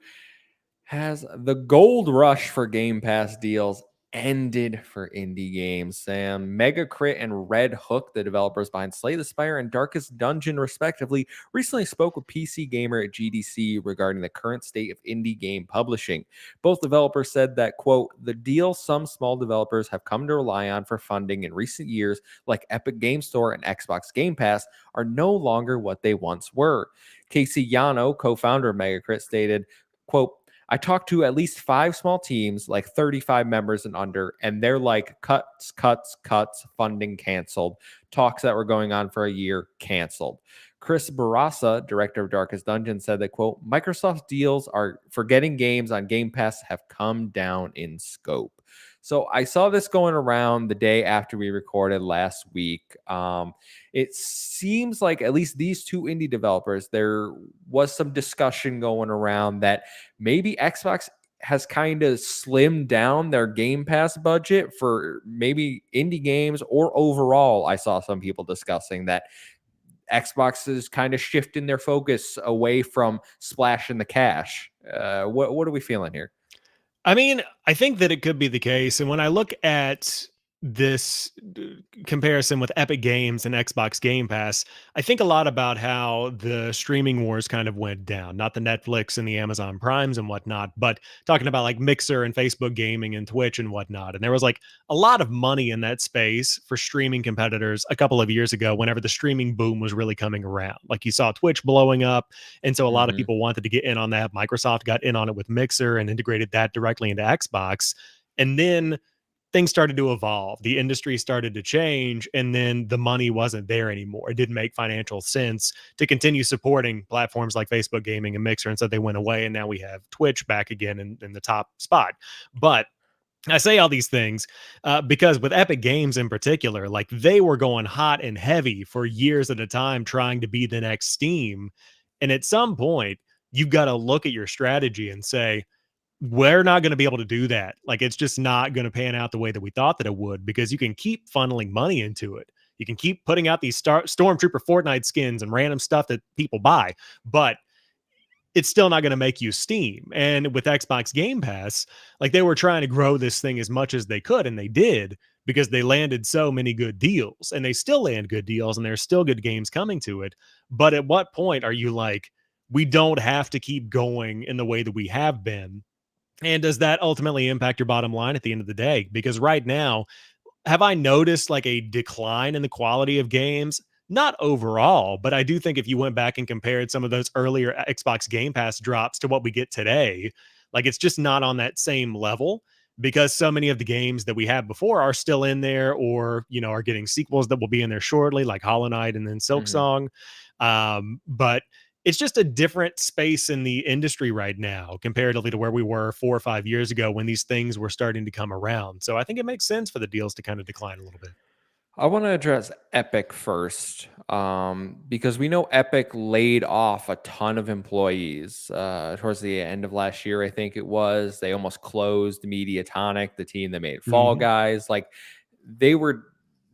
Has the gold rush for Game Pass deals ended for indie games? Sam, Megacrit and Red Hook, the developers behind Slay the Spire and Darkest Dungeon, respectively, recently spoke with PC Gamer at GDC regarding the current state of indie game publishing. Both developers said that, quote, the deals some small developers have come to rely on for funding in recent years, like Epic Game Store and Xbox Game Pass, are no longer what they once were. Casey Yano, co-founder of Megacrit, stated, quote, I talked to at least 5 small teams, like 35 members and under, and they're like, cuts, cuts, cuts, funding canceled. Talks that were going on for a year canceled. Chris Barassa, director of Darkest Dungeon, said that, quote, Microsoft's deals are for getting games on Game Pass have come down in scope. So I saw this going around the day after we recorded last week. It seems like at least these two indie developers, there was some discussion going around that maybe Xbox has kind of slimmed down their Game Pass budget for maybe indie games, or overall, I saw some people discussing that Xbox is kind of shifting their focus away from splashing the cash. What are we feeling here? I mean, I think that it could be the case. And when I look at this comparison with Epic Games and Xbox Game Pass, I think a lot about how the streaming wars kind of went down, not the Netflix and the Amazon Primes and whatnot, but talking about like Mixer and Facebook gaming and Twitch and whatnot. And there was like a lot of money in that space for streaming competitors a couple of years ago, whenever the streaming boom was really coming around. Like, you saw Twitch blowing up. And so a lot of Hmm. people wanted to get in on that. Microsoft got in on it with Mixer and integrated that directly into Xbox. And then things started to evolve. The industry started to change, and then the money wasn't there anymore. It didn't make financial sense to continue supporting platforms like Facebook Gaming and Mixer, and so they went away. And now we have Twitch back again in the top spot. But I say all these things because with Epic Games in particular, like they were going hot and heavy for years at a time, trying to be the next Steam. And at some point, you've got to look at your strategy and say, we're not going to be able to do that. Like it's just not going to pan out the way that we thought that it would, because you can keep funneling money into it. You can keep putting out these Stormtrooper Fortnite skins and random stuff that people buy, but it's still not going to make you Steam. And with Xbox Game Pass, like they were trying to grow this thing as much as they could, and they did because they landed so many good deals, and they still land good deals, and there's still good games coming to it. But at what point are you like, we don't have to keep going in the way that we have been? And does that ultimately impact your bottom line at the end of the day? Because right now, have I noticed like a decline in the quality of games? Not overall, but I do think if you went back and compared some of those earlier Xbox Game Pass drops to what we get today, like it's just not on that same level, because so many of the games that we had before are still in there, or are getting sequels that will be in there shortly, like Hollow Knight and then Mhm. Silksong. But it's just a different space in the industry right now comparatively to where we were 4 or 5 years ago when these things were starting to come around. So I think it makes sense for the deals to kind of decline a little bit. I want to address Epic first, because we know Epic laid off a ton of employees towards the end of last year. I think it was they almost closed Mediatonic, the team that made Fall Mhm. Guys. Like they were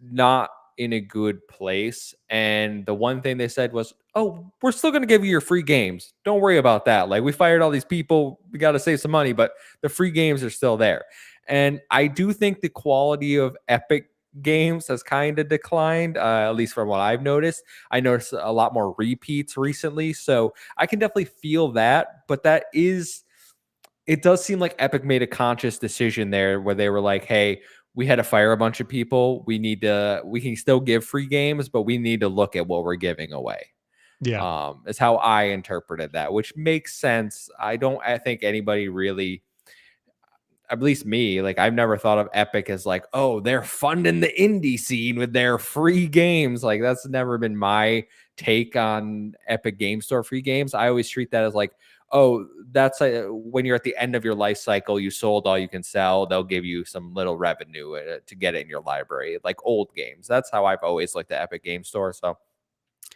not in a good place. And the one thing they said was, "Oh, we're still going to give you your free games. Don't worry about that. Like we fired all these people. We got to save some money, but the free games are still there." And I do think the quality of Epic games has kind of declined, at least from what I've noticed. I noticed a lot more repeats recently, so I can definitely feel that. But it does seem like Epic made a conscious decision there where they were like, "Hey, we had to fire a bunch of people. We can still give free games, but we need to look at what we're giving away." Yeah. Is how I interpreted that, which makes sense. I think anybody really, at least me, like I've never thought of Epic as like, oh, they're funding the indie scene with their free games. Like that's never been my take on Epic Game Store free games. I always treat that as like, oh, that's when you're at the end of your life cycle, you sold all you can sell. They'll give you some little revenue to get it in your library, like old games. That's how I've always looked at Epic Game Store. So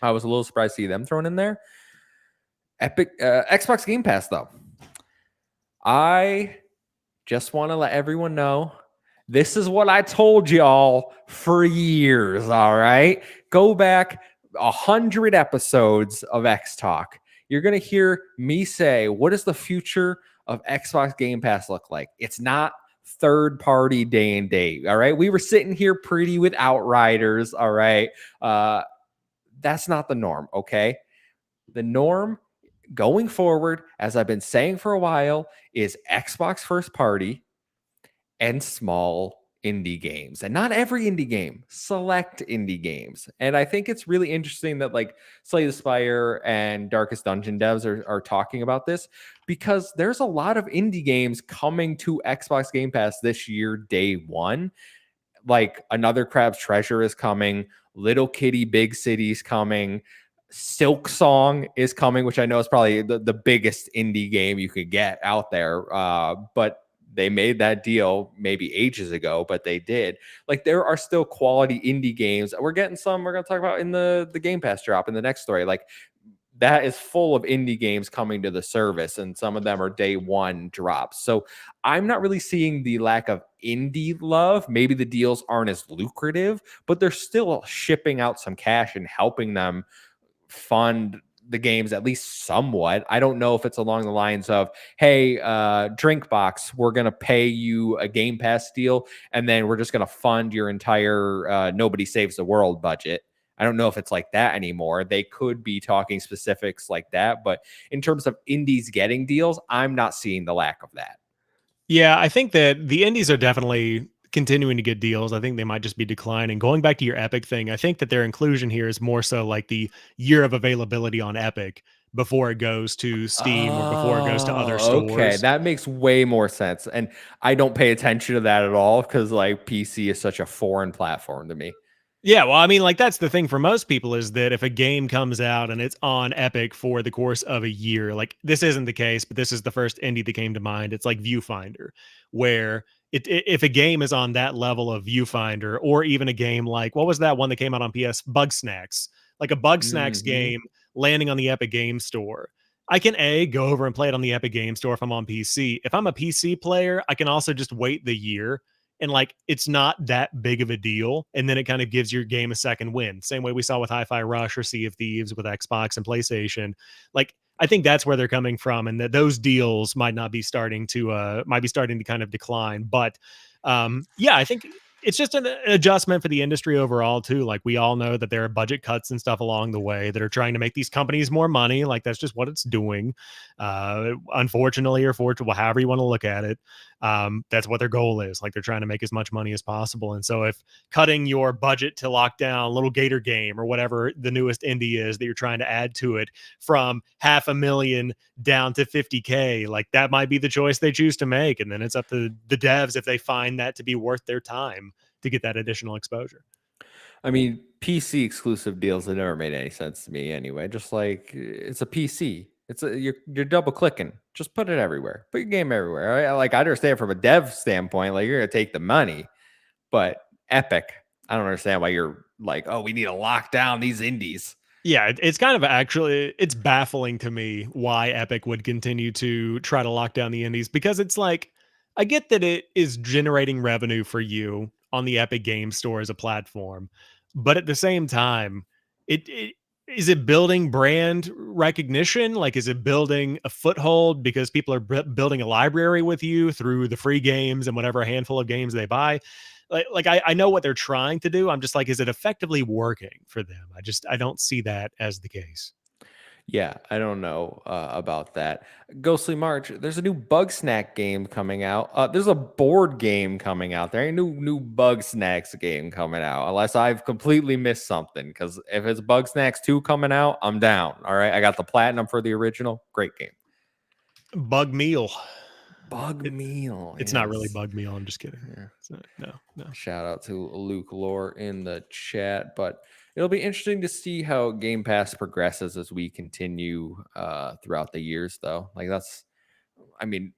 I was a little surprised to see them thrown in there. Epic Xbox Game Pass though. I just want to let everyone know this is what I told y'all for years. All right. Go back 100 episodes of X Talk. You're going to hear me say, what does the future of Xbox Game Pass look like? It's not third party day and date. All right. We were sitting here pretty with Outriders. All right. That's not the norm. Okay. The norm going forward, as I've been saying for a while, is Xbox first party and small indie games. And not every indie game, select indie games. And I think it's really interesting that like Slay the Spire and Darkest Dungeon devs are talking about this, because there's a lot of indie games coming to Xbox Game Pass this year, day one. Like Another Crab's Treasure is coming, Little Kitty Big City's coming, Silk Song is coming, which I know is probably the biggest indie game you could get out there. But they made that deal maybe ages ago, but they did. Like there are still quality indie games. We're getting some we're going to talk about in the Game Pass drop in the next story. Like that is full of indie games coming to the service, and some of them are day one drops. So I'm not really seeing the lack of indie love. Maybe the deals aren't as lucrative, but they're still shipping out some cash and helping them fund the games at least somewhat. I don't know if it's along the lines of, hey, Drinkbox, we're going to pay you a Game Pass deal, and then we're just going to fund your entire Nobody Saves the World budget. I don't know if it's like that anymore. They could be talking specifics like that, but in terms of indies getting deals, I'm not seeing the lack of that. Yeah, I think that the indies are definitely continuing to get deals. I think they might just be declining. Going back to your Epic thing, I think that their inclusion here is more so like the year of availability on Epic, before it goes to Steam or before it goes to other Oh, okay. stores. That makes way more sense. And I don't pay attention to that at all because like PC is such a foreign platform to me. Yeah, well, I mean, like that's the thing for most people is that if a game comes out and it's on Epic for the course of a year, like this isn't the case, but this is the first indie that came to mind. It's like Viewfinder, where if a game is on that level of Viewfinder, or even a game like what was that one that came out on PS, Bug Snacks, like a Bug Snacks Hmm. game landing on the Epic Game Store. I can go over and play it on the Epic Game Store if I'm on PC. If I'm a PC player, I can also just wait the year and like it's not that big of a deal, and then it kind of gives your game a second win, same way we saw with Hi-Fi Rush or Sea of Thieves with Xbox and PlayStation. Like I think that's where they're coming from, and that those deals might be starting to kind of decline. But yeah, I think it's just an adjustment for the industry overall too. Like we all know that there are budget cuts and stuff along the way that are trying to make these companies more money. Like that's just what it's doing, unfortunately or fortunately, however you want to look at it. That's what their goal is. Like they're trying to make as much money as possible. And so if cutting your budget to lock down a little Gator game or whatever the newest indie is that you're trying to add to it from 500,000 down to 50K, like that might be the choice they choose to make. And then it's up to the devs if they find that to be worth their time to get that additional exposure. I mean, PC exclusive deals have never made any sense to me anyway. Just like it's a PC. You're double clicking. Just put it everywhere. Put your game everywhere. Like I understand from a dev standpoint, like you're gonna take the money, but Epic, I don't understand why you're like, oh, we need to lock down these indies. Yeah, it's kind of actually it's baffling to me why Epic would continue to try to lock down the indies, because it's like I get that it is generating revenue for you on the Epic Game Store as a platform, but at the same time, it is it building brand recognition? Like, is it building a foothold because people are building a library with you through the free games and whatever handful of games they buy? I know what they're trying to do. I'm just like, is it effectively working for them? I don't see that as the case. Yeah, I don't know about that. Ghostly March, there's a new Bug Snack game coming out. There's a board game coming out. There ain't new Bug Snacks game coming out, unless I've completely missed something. Because if it's Bug Snacks 2 coming out, I'm down. All right, I got the platinum for the original. Great game. Bug meal. Bug It, Meal, it's not really yes. bug meal. I'm just kidding. Yeah. It's not, no. Shout out to Luke Lore in the chat, but it'll be interesting to see how Game Pass progresses as we continue throughout the years, though. Like I mean,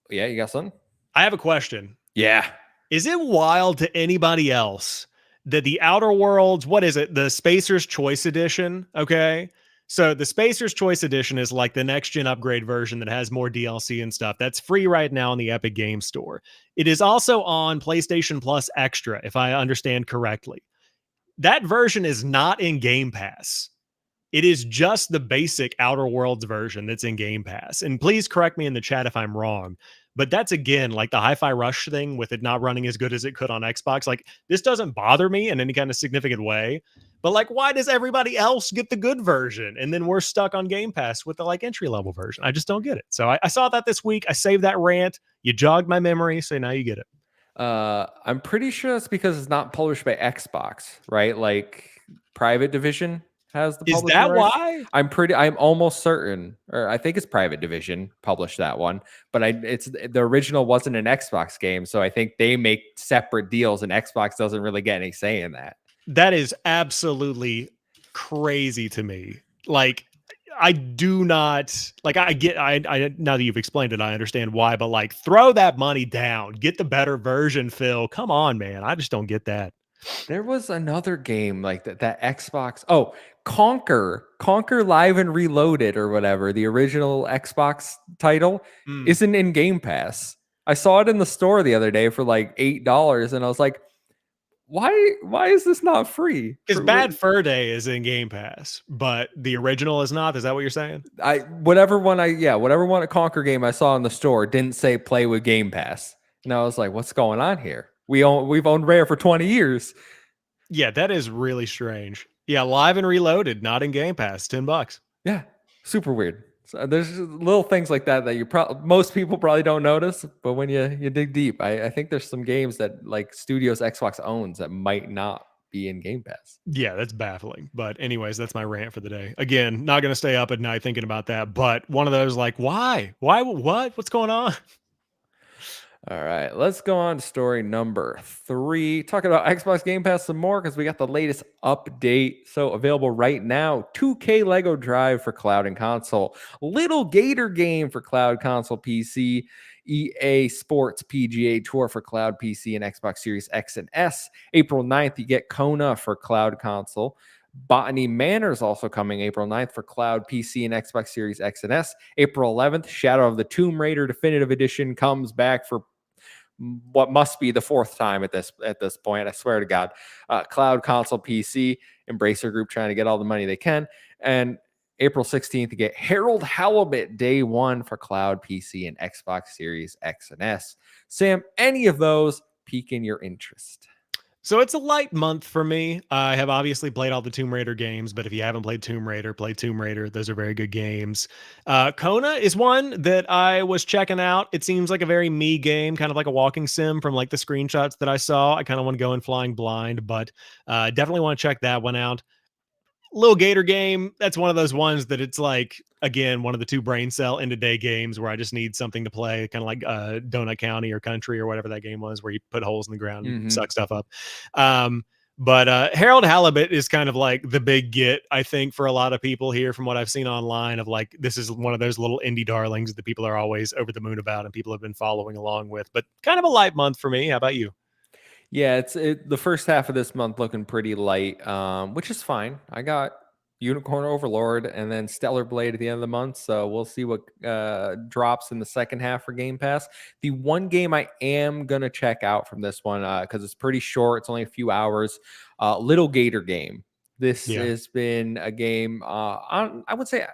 yeah, you got something? I have a question. Yeah. Is it wild to anybody else that the Outer Worlds, what is it? The Spacer's Choice Edition. Okay. So the Spacer's Choice Edition is like the next gen upgrade version that has more DLC and stuff. That's free right now on the Epic Game Store. It is also on PlayStation Plus Extra, if I understand correctly. That version is not in Game Pass. It is just the basic Outer Worlds version that's in Game Pass. And please correct me in the chat if I'm wrong. But that's again like the Hi-Fi Rush thing with it not running as good as it could on Xbox. Like this doesn't bother me in any kind of significant way. But like, why does everybody else get the good version? And then we're stuck on Game Pass with the like entry level version. I just don't get it. So I saw that this week. I saved that rant. You jogged my memory. So now you get it. I'm pretty sure it's because it's not published by Xbox, right? Like Private Division has the Is publishing that rights. why? I'm almost certain, or I think it's Private Division published that one, but it's the original wasn't an Xbox game, so I think they make separate deals, and Xbox doesn't really get any say in that. That is absolutely crazy to me. Like, I do not like. I now that you've explained it, I understand why. But like, throw that money down, get the better version, Phil. Come on, man. I just don't get that. There was another game like that Xbox. Oh, Conquer Live and Reloaded or whatever. The original Xbox title Mm. isn't in Game Pass. I saw it in the store the other day for like $8, and I was like, why is this not free? Because Bad Fur Day is in Game Pass, but the original is not. Is that what you're saying? Whatever one a Conquer game I saw in the store didn't say play with Game Pass. And I was like, what's going on here? We've owned Rare for 20 years. Yeah, that is really strange. Yeah, Live and Reloaded, not in Game Pass, $10. Yeah, super weird. So there's just little things like that most people probably don't notice, but when you dig deep, I think there's some games that like Studios Xbox owns that might not be in Game Pass. Yeah, that's baffling. But anyways, that's my rant for the day. Again, not going to stay up at night thinking about that, but one of those like, why? Why? What? What's going on? All right, let's go on to story number 3. Talking about Xbox Game Pass some more because we got the latest update. So available right now, 2K Lego Drive for cloud and console, Little Gator Game for cloud console PC, EA Sports PGA Tour for cloud PC and Xbox Series X and S. April 9th, you get Kona for cloud console. Botany Manor is also coming April 9th for cloud PC and Xbox Series X and S. April 11th, Shadow of the Tomb Raider Definitive Edition comes back for what must be the 4th time at this point. I swear to God. Cloud console PC, Embracer Group trying to get all the money they can. And April 16th, you get Harold Halibut Day 1 for cloud PC and Xbox Series X and S. Sam, any of those piquing your interest? So it's a light month for me. I have obviously played all the Tomb Raider games, but if you haven't played Tomb Raider, play Tomb Raider. Those are very good games. Kona is one that I was checking out. It seems like a very me game, kind of like a walking sim from like the screenshots that I saw. I kind of want to go in flying blind, but definitely want to check that one out. Little Gator Game, that's one of those ones that it's like, again, one of the 2 brain cell end of day games where I just need something to play, kind of like Donut County or Country or whatever that game was, where you put holes in the ground and suck stuff up. But Harold Halibut is kind of like the big get, I think, for a lot of people here from what I've seen online of like, this is one of those little indie darlings that people are always over the moon about and people have been following along with, but kind of a light month for me. How about you? Yeah, the first half of this month looking pretty light, which is fine. I got Unicorn Overlord and then Stellar Blade at the end of the month, so we'll see what drops in the second half for Game Pass. The one game I am gonna check out from this one because it's pretty short, it's only a few hours. Little Gator Game. This has been a game. I would say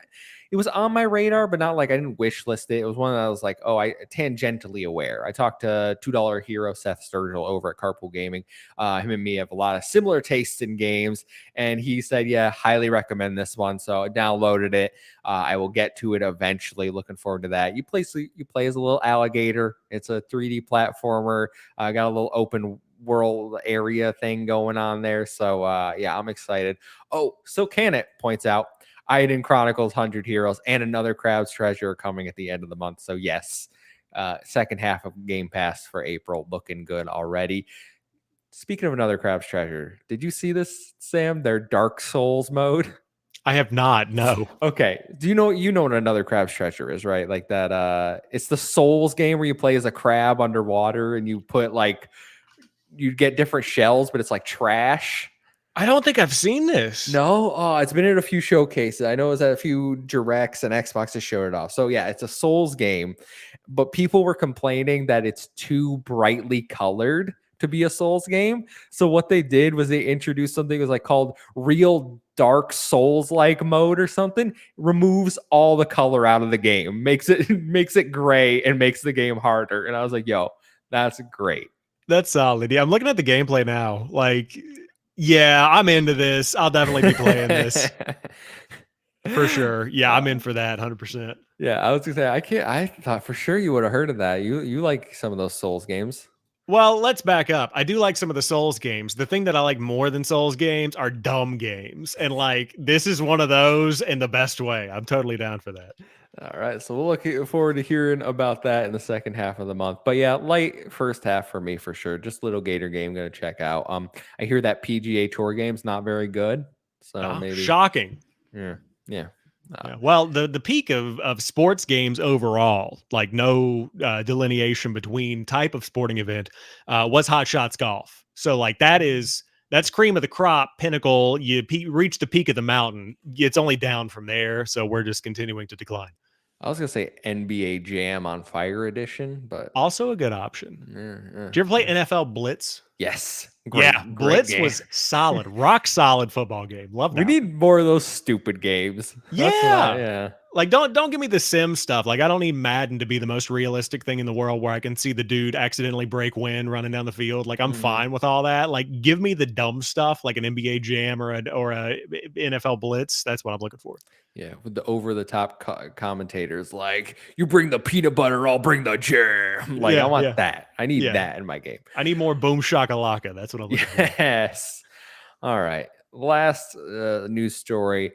it was on my radar, but not like I didn't wish list it. It was one that I was like, oh, I tangentially aware. I talked to $2 hero Seth Sturgill over at Carpool Gaming. Him and me have a lot of similar tastes in games, and he said, yeah, highly recommend this one. So I downloaded it. I will get to it eventually. Looking forward to that. You play as a little alligator. It's a 3D platformer. Got a little open world area thing going on there. So yeah, I'm excited. Oh, so can it points out Iden Chronicles 100 Heroes and another Crab's Treasure are coming at the end of the month. So yes, second half of Game Pass for April looking good already. Speaking of another Crab's Treasure, did you see this, Sam? Their Dark Souls mode. I have not. No. Okay. Do you know what another Crab's Treasure is, right? Like that. It's the Souls game where you play as a crab underwater and you put like you get different shells, but it's like trash. I don't think I've seen this. No, oh, it's been in a few showcases. I know it was at a few directs and Xbox has showed it off. So yeah, it's a Souls game, but people were complaining that it's too brightly colored to be a Souls game. So what they did was they introduced something that was like called Real Dark Souls like mode or something. Removes all the color out of the game, makes it gray and makes the game harder. And I was like, yo, that's great. That's solid. Yeah, I'm looking at the gameplay now. Like, yeah, I'm into this. I'll definitely be playing this for sure. Yeah, I'm in for that 100%. Yeah, I was gonna say I thought for sure you would have heard of that. You like some of those Souls games. Well, let's back up. I do like some of the Souls games. The thing that I like more than Souls games are dumb games. And like this is one of those in the best way. I'm totally down for that. All right, so we'll look forward to hearing about that in the second half of the month. But yeah, light first half for me for sure. Just Little Gator Game gonna check out. I hear that PGA Tour game's not very good, so maybe shocking. Yeah. Yeah, well, the peak of sports games overall, like no delineation between type of sporting event, was Hot Shots Golf. So like that's cream of the crop, pinnacle. You reach the peak of the mountain. It's only down from there. So we're just continuing to decline. I was gonna say NBA Jam on Fire Edition, but also a good option. Did you ever play NFL Blitz? Yes. Great Blitz was solid, rock solid football game. Love that. We need more of those stupid games. Yeah. Like don't give me the sim stuff. Like I don't need Madden to be the most realistic thing in the world where I can see the dude accidentally break wind running down the field. Like I'm fine with all that. Like give me the dumb stuff like an NBA Jam or a NFL Blitz. That's what I'm looking for. Yeah, with the over the top commentators like you bring the peanut butter, I'll bring the jam. Like I want that. I need that in my game. I need more boom shakalaka. That's what I'm looking for. Yes. All right. Last news story.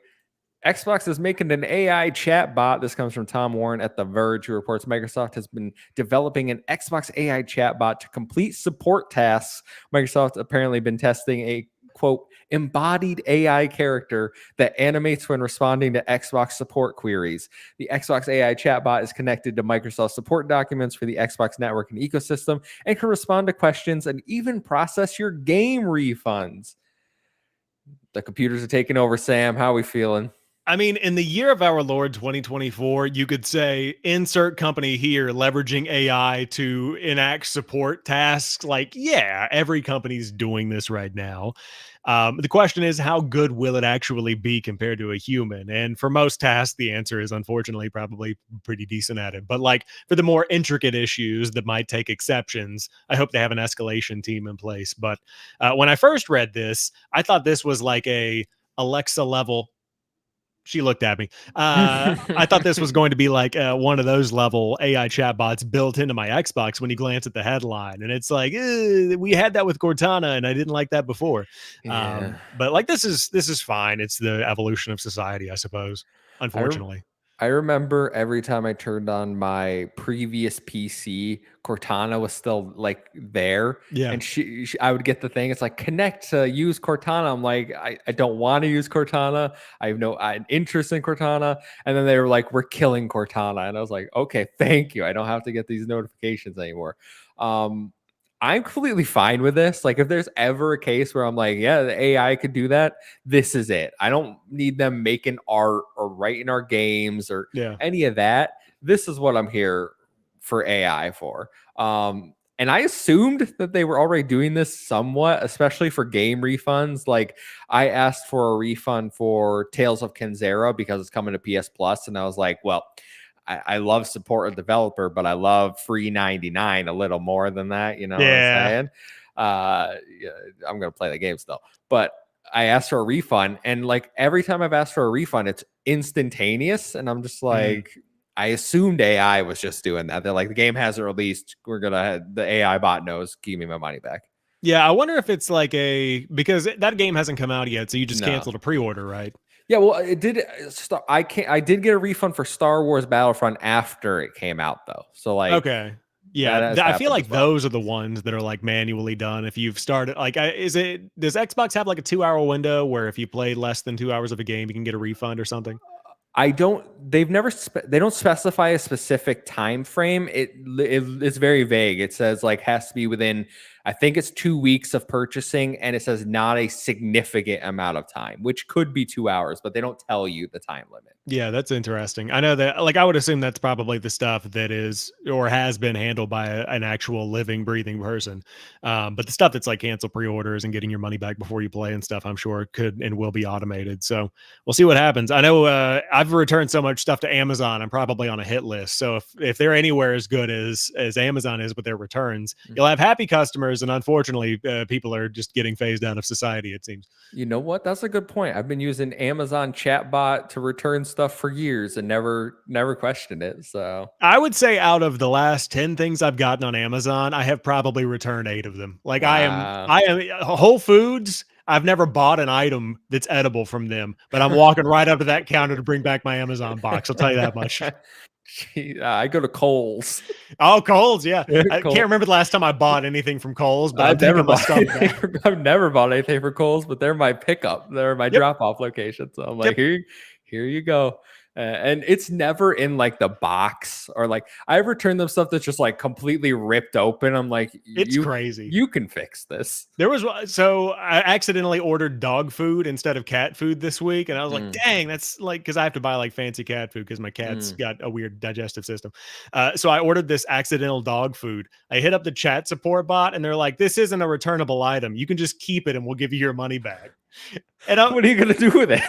Xbox is making an AI chatbot. This comes from Tom Warren at The Verge, who reports Microsoft has been developing an Xbox AI chatbot to complete support tasks. Microsoft apparently been testing a quote embodied AI character that animates when responding to Xbox support queries. The Xbox AI chatbot is connected to Microsoft support documents for the Xbox network and ecosystem and can respond to questions and even process your game refunds. The computers are taking over, Sam. How are we feeling? I mean, in the year of our Lord 2024, you could say insert company here leveraging AI to enact support tasks. Like, yeah, every company's doing this right now. The question is, how good will it actually be compared to a human? And for most tasks, the answer is unfortunately probably pretty decent at it. But like for the more intricate issues that might take exceptions, I hope they have an escalation team in place. But when I first read this, I thought this was like a Alexa level. She looked at me. I thought this was going to be like one of those level AI chatbots built into my Xbox when you glance at the headline. And it's like, we had that with Cortana and I didn't like that before. Yeah. But like, this is fine. It's the evolution of society, I suppose, I rem- unfortunately. I remember every time I turned on my previous PC, Cortana was still like there, Yeah. and I would get the thing. It's like connect to use Cortana. I'm like, I don't want to use Cortana. I have no interest in Cortana. And then they were like, we're killing Cortana, and I was like, okay, thank you. I don't have to get these notifications anymore. Um, I'm completely fine with this. Like, if there's ever a case where I'm like, yeah, the AI could do that, this is it. I don't need them making art or writing our games or Yeah. any of that. This is what I'm here for AI for. And I assumed that they were already doing this somewhat, especially for game refunds. Like, I asked for a refund for Tales of Kenzera because it's coming to PS Plus, and I was like, well, I love support a developer, but I love free 99 a little more than that. You know what I'm Yeah. saying? Yeah, I'm gonna play the game still, but I asked for a refund, and like every time I've asked for a refund, it's instantaneous, and I'm just Mm. like, I assumed AI was just doing that. They're like, the game hasn't released. The AI bot knows. Give me my money back. Yeah. I wonder if it's like because that game hasn't come out yet. So you just No. canceled a pre order, right? Yeah, well, it did. I can't. I did get a refund for Star Wars Battlefront after it came out, though. So like Okay. that Yeah, has I feel happened as like well. those are the ones that are like manually done. If you've started, like, does Xbox have like a 2 hour window where if you play less than 2 hours of a game, you can get a refund or something? I don't. They've never. They don't specify a specific time frame. It's very vague. It says like has to be within. I think it's 2 weeks of purchasing, and it says not a significant amount of time, which could be 2 hours, but they don't tell you the time limit. Yeah, that's interesting. I know that, like, I would assume that's probably the stuff that is or has been handled by an actual living, breathing person. But the stuff that's like cancel pre-orders and getting your money back before you play and stuff, I'm sure could and will be automated. So we'll see what happens. I know I've returned so much stuff to Amazon. I'm probably on a hit list. So if they're anywhere as good as Amazon is with their returns, you'll have happy customers, and unfortunately, people are just getting phased out of society. It seems. You know what? That's a good point. I've been using Amazon chatbot to return stuff for years and never questioned it. So I would say out of the last 10 things I've gotten on Amazon, I have probably returned 8 of them. Like wow. I am Whole Foods. I've never bought an item that's edible from them, but I'm walking right up to that counter to bring back my Amazon box. I'll tell you that much. Gee, I go to Kohl's. Oh, Kohl's, yeah. I can't Kohl's. remember the last time I bought anything from Kohl's, but I'm I've never taking my bought stuff anything back. I've never bought anything for Kohl's, but they're my pickup. They're my Yep. drop off location. So I'm like, Yep. here you go. And it's never in like the box or like I've returned them stuff that's just like completely ripped open. I'm like, It's crazy. you can fix this. There was so I accidentally ordered dog food instead of cat food this week, and I was like, Mm, "Dang, that's like," because I have to buy like fancy cat food because my cat's mm. got a weird digestive system. So I ordered this accidental dog food. I hit up the chat support bot, and they're like, "This isn't a returnable item. You can just keep it, and we'll give you your money back." And What are you gonna do with it?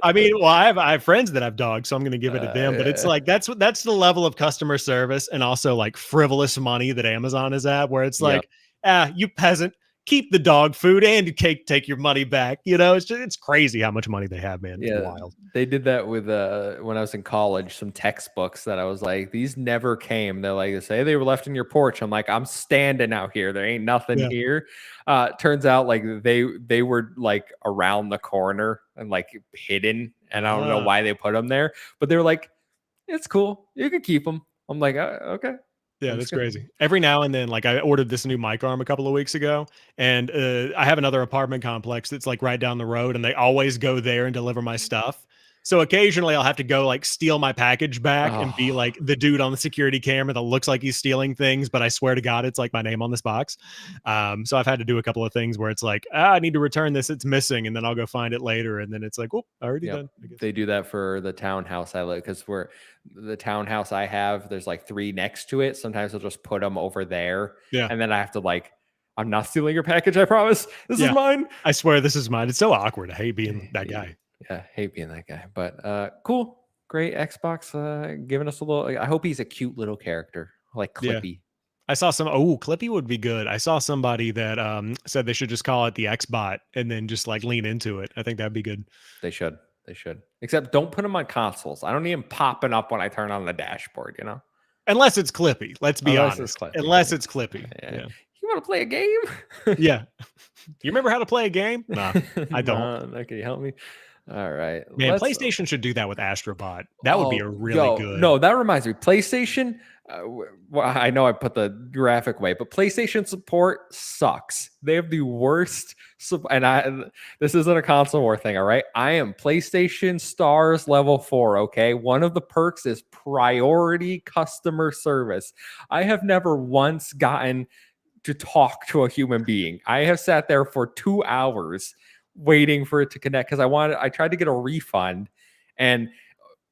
I mean, well, I have friends that have dogs, so I'm going to give it to them. But it's Yeah. like that's the level of customer service and also like frivolous money that Amazon is at, where it's Yep. like, you peasant, keep the dog food and take your money back. It's crazy how much money they have, man. It's Yeah, wild. they did that with when I was in college, some textbooks that I was like, these never came. They're like, say they were left in your porch. I'm like, I'm standing out here. There ain't nothing Yeah. here. Turns out like they were like around the corner and like hidden. And I don't know why they put them there, but they were like, it's cool. You can keep them. I'm like, okay. Yeah, I'm that's just gonna crazy. Every now and then, like I ordered this new mic arm a couple of weeks ago, and I have another apartment complex that's like right down the road, and they always go there and deliver my stuff. So occasionally I'll have to go like steal my package back and be oh like the dude on the security camera that looks like he's stealing things, but I swear to God, it's like my name on this box. So I've had to do a couple of things where it's like, I need to return this, it's missing, and then I'll go find it later, and then it's like, oh, already yep. done, I guess. They do that for the townhouse I live because we're the townhouse I have. There's like 3 next to it. Sometimes I'll just put them over there, Yeah. and then I have to like, I'm not stealing your package. I promise. This is Yeah. mine. I swear this is mine. It's so awkward. I hate being that guy. Yeah, hate being that guy. But cool, great Xbox. Giving us a little. I hope he's a cute little character like Yeah. Clippy. I saw Clippy would be good. I saw somebody that said they should just call it the Xbot and then just like lean into it. I think that'd be good. They should. They should. Except don't put them on consoles. I don't need them popping up when I turn on the dashboard. Unless it's Clippy. Let's be Unless it's honest. Clippy. Unless it's Clippy. Yeah. Yeah. You want to play a game? Yeah. You remember how to play a game? Nah, I don't. No, can you help me? All right. Man, PlayStation should do that with Astrobot. That would be a Oh, really good. no, that reminds me. PlayStation. Well, I know I put the graphic way, but PlayStation support sucks. They have the worst. This isn't a console war thing, all right? I am PlayStation Stars level 4. Okay, one of the perks is priority customer service. I have never once gotten to talk to a human being. I have sat there for 2 hours waiting for it to connect because I tried to get a refund and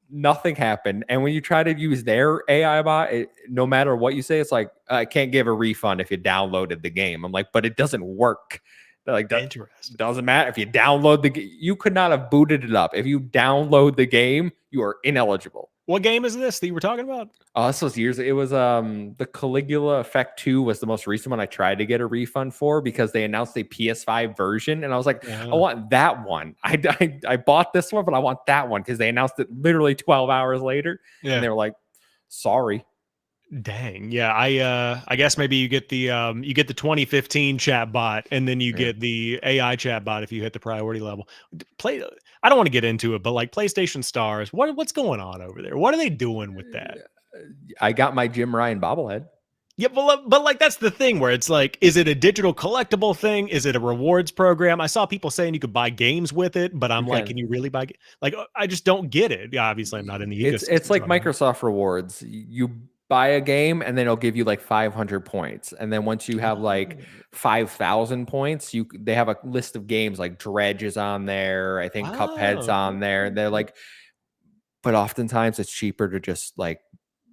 nothing happened. And when you try to use their AI bot, no matter what you say, it's like, I can't give a refund if you downloaded the game. I'm like, but it doesn't work. They're like, Interesting. doesn't matter. If you download you could not have booted it up. If you download the game, you are ineligible. What game is this that you were talking about? Oh, this was years. It was the Caligula Effect 2 was the most recent one I tried to get a refund for because they announced a PS5 version. And I was like, I want that one. I bought this one, but I want that one because they announced it literally 12 hours later. Yeah. And they were like, sorry. Dang. Yeah, I guess maybe you get the 2015 chat bot and then you get the AI chat bot if you hit the priority level. I don't want to get into it, but like PlayStation Stars, what's going on over there? What are they doing with that? I got my Jim Ryan bobblehead. Yeah, but like that's the thing where it's like, is it a digital collectible thing? Is it a rewards program? I saw people saying you could buy games with it, but I'm like, can you really buy? Like, I just don't get it. Yeah, obviously, I'm not in the ecosystem. It's like Microsoft Rewards. You buy a game and then it'll give you like 500 points, and then once you have like 5,000 points, they have a list of games like Dredge is on there. I think Cuphead's on there. They're like, but oftentimes it's cheaper to just like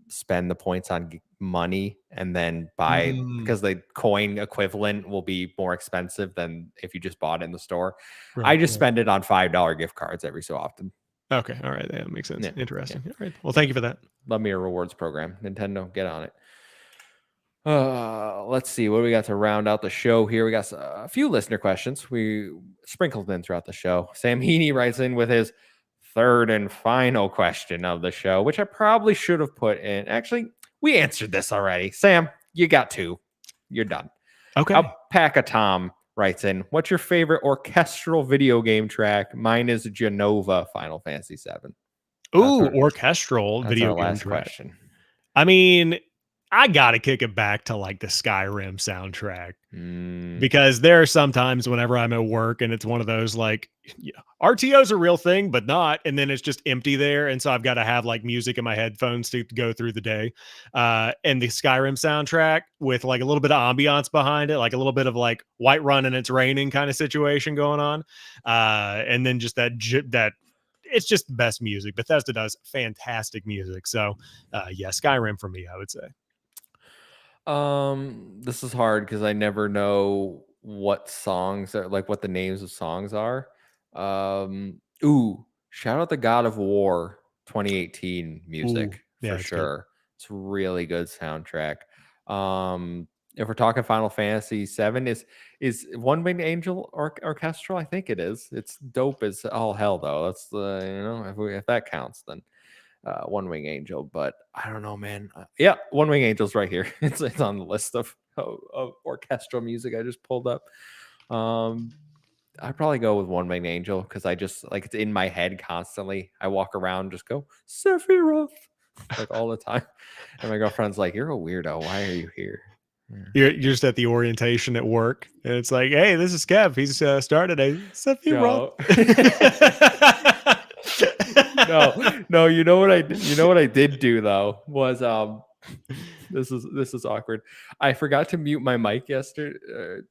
spend the points on money and then buy because the coin equivalent will be more expensive than if you just bought it in the store. Right, I just spend it on $5 gift cards every so often. Okay, all right, that makes sense. Yeah, Interesting. All right, well, thank you for that. Love me a rewards program. Nintendo, get on it. Let's see what do we got to round out the show here. We got a few listener questions we sprinkled in throughout the show. Sam Heaney writes in with his third and final question of the show, which I probably should have put in. Actually, we answered this already. Sam, you got 2. You're done. Okay. Alpaca Tom writes in, what's your favorite orchestral video game track? Mine is Genova, Final Fantasy VII. Ooh, orchestral video game track. Question. I mean, I gotta kick it back to like the Skyrim soundtrack because there are some times whenever I'm at work and it's one of those like RTO's a real thing, but not, and then it's just empty there, and so I've got to have like music in my headphones to go through the day. And the Skyrim soundtrack with like a little bit of ambiance behind it, like a little bit of like Whiterun and it's raining kind of situation going on, and then just that it's just the best music. Bethesda does fantastic music, so yeah, Skyrim for me, I would say. This is hard because I never know what songs are like what the names of songs are. Shout out the God of War 2018 music for sure. Good. It's really good soundtrack. if we're talking Final Fantasy 7, is One Winged Angel orchestral? I think it is. It's dope as all hell though. That's the if that counts, then One Wing Angel. But I don't know, man. Yeah, One Wing Angel's right here. It's on the list of orchestral music I just pulled up. I'd probably go with One Winged Angel because I just like it's in my head constantly. I walk around, just go Sephiroth like all the time, and my girlfriend's like, "You're a weirdo. Why are you here?" You're just at the orientation at work, and it's like, hey, this is Kev. He's started a Sephiroth. No. You know what I did do though was this is awkward. I forgot to mute my mic yesterday,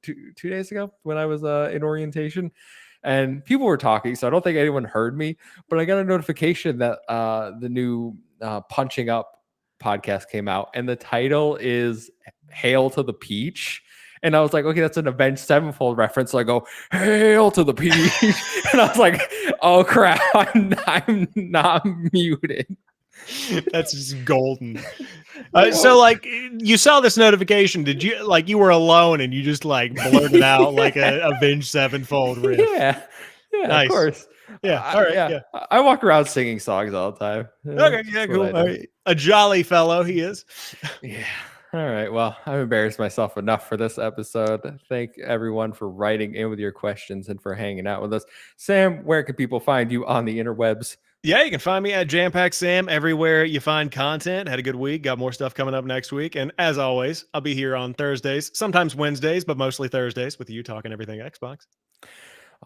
2 days ago when I was in orientation, and people were talking, so I don't think anyone heard me. But I got a notification that the new Punching Up podcast came out, and the title is "Hail to the Peach." And I was like, okay, that's an Avenged Sevenfold reference. So I go, "Hail to the Peach," and I was like, "Oh crap, I'm not muted." That's just golden. So like you saw this notification, did you like you were alone and you just like blurted out like a Avenged Sevenfold riff? Yeah, Nice. Of course. Yeah, all right. Yeah. I walk around singing songs all the time. Okay, yeah, cool. All right. A jolly fellow he is. Yeah. All right. Well, I've embarrassed myself enough for this episode. Thank everyone for writing in with your questions and for hanging out with us. Sam, where can people find you on the interwebs? Yeah, you can find me at JamPackSam everywhere you find content. Had a good week. Got more stuff coming up next week. And as always, I'll be here on Thursdays, sometimes Wednesdays, but mostly Thursdays with you talking everything Xbox.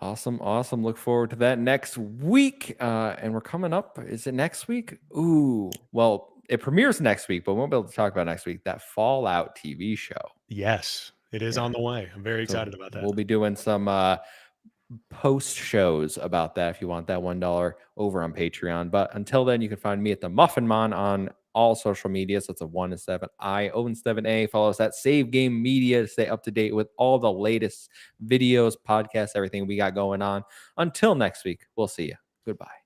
Awesome. Look forward to that next week. And we're coming up. Is it next week? Ooh, well, it premieres next week, but we won't be able to talk about next week. That Fallout TV show. Yes, it is on the way. I'm very excited about that. We'll be doing some post shows about that if you want that $1 over on Patreon. But until then, you can find me at the Muffin Mon on all social media. So it's a 1 to 7 I Owen 7A. Follow us at Save Game Media to stay up to date with all the latest videos, podcasts, everything we got going on. Until next week, we'll see you. Goodbye.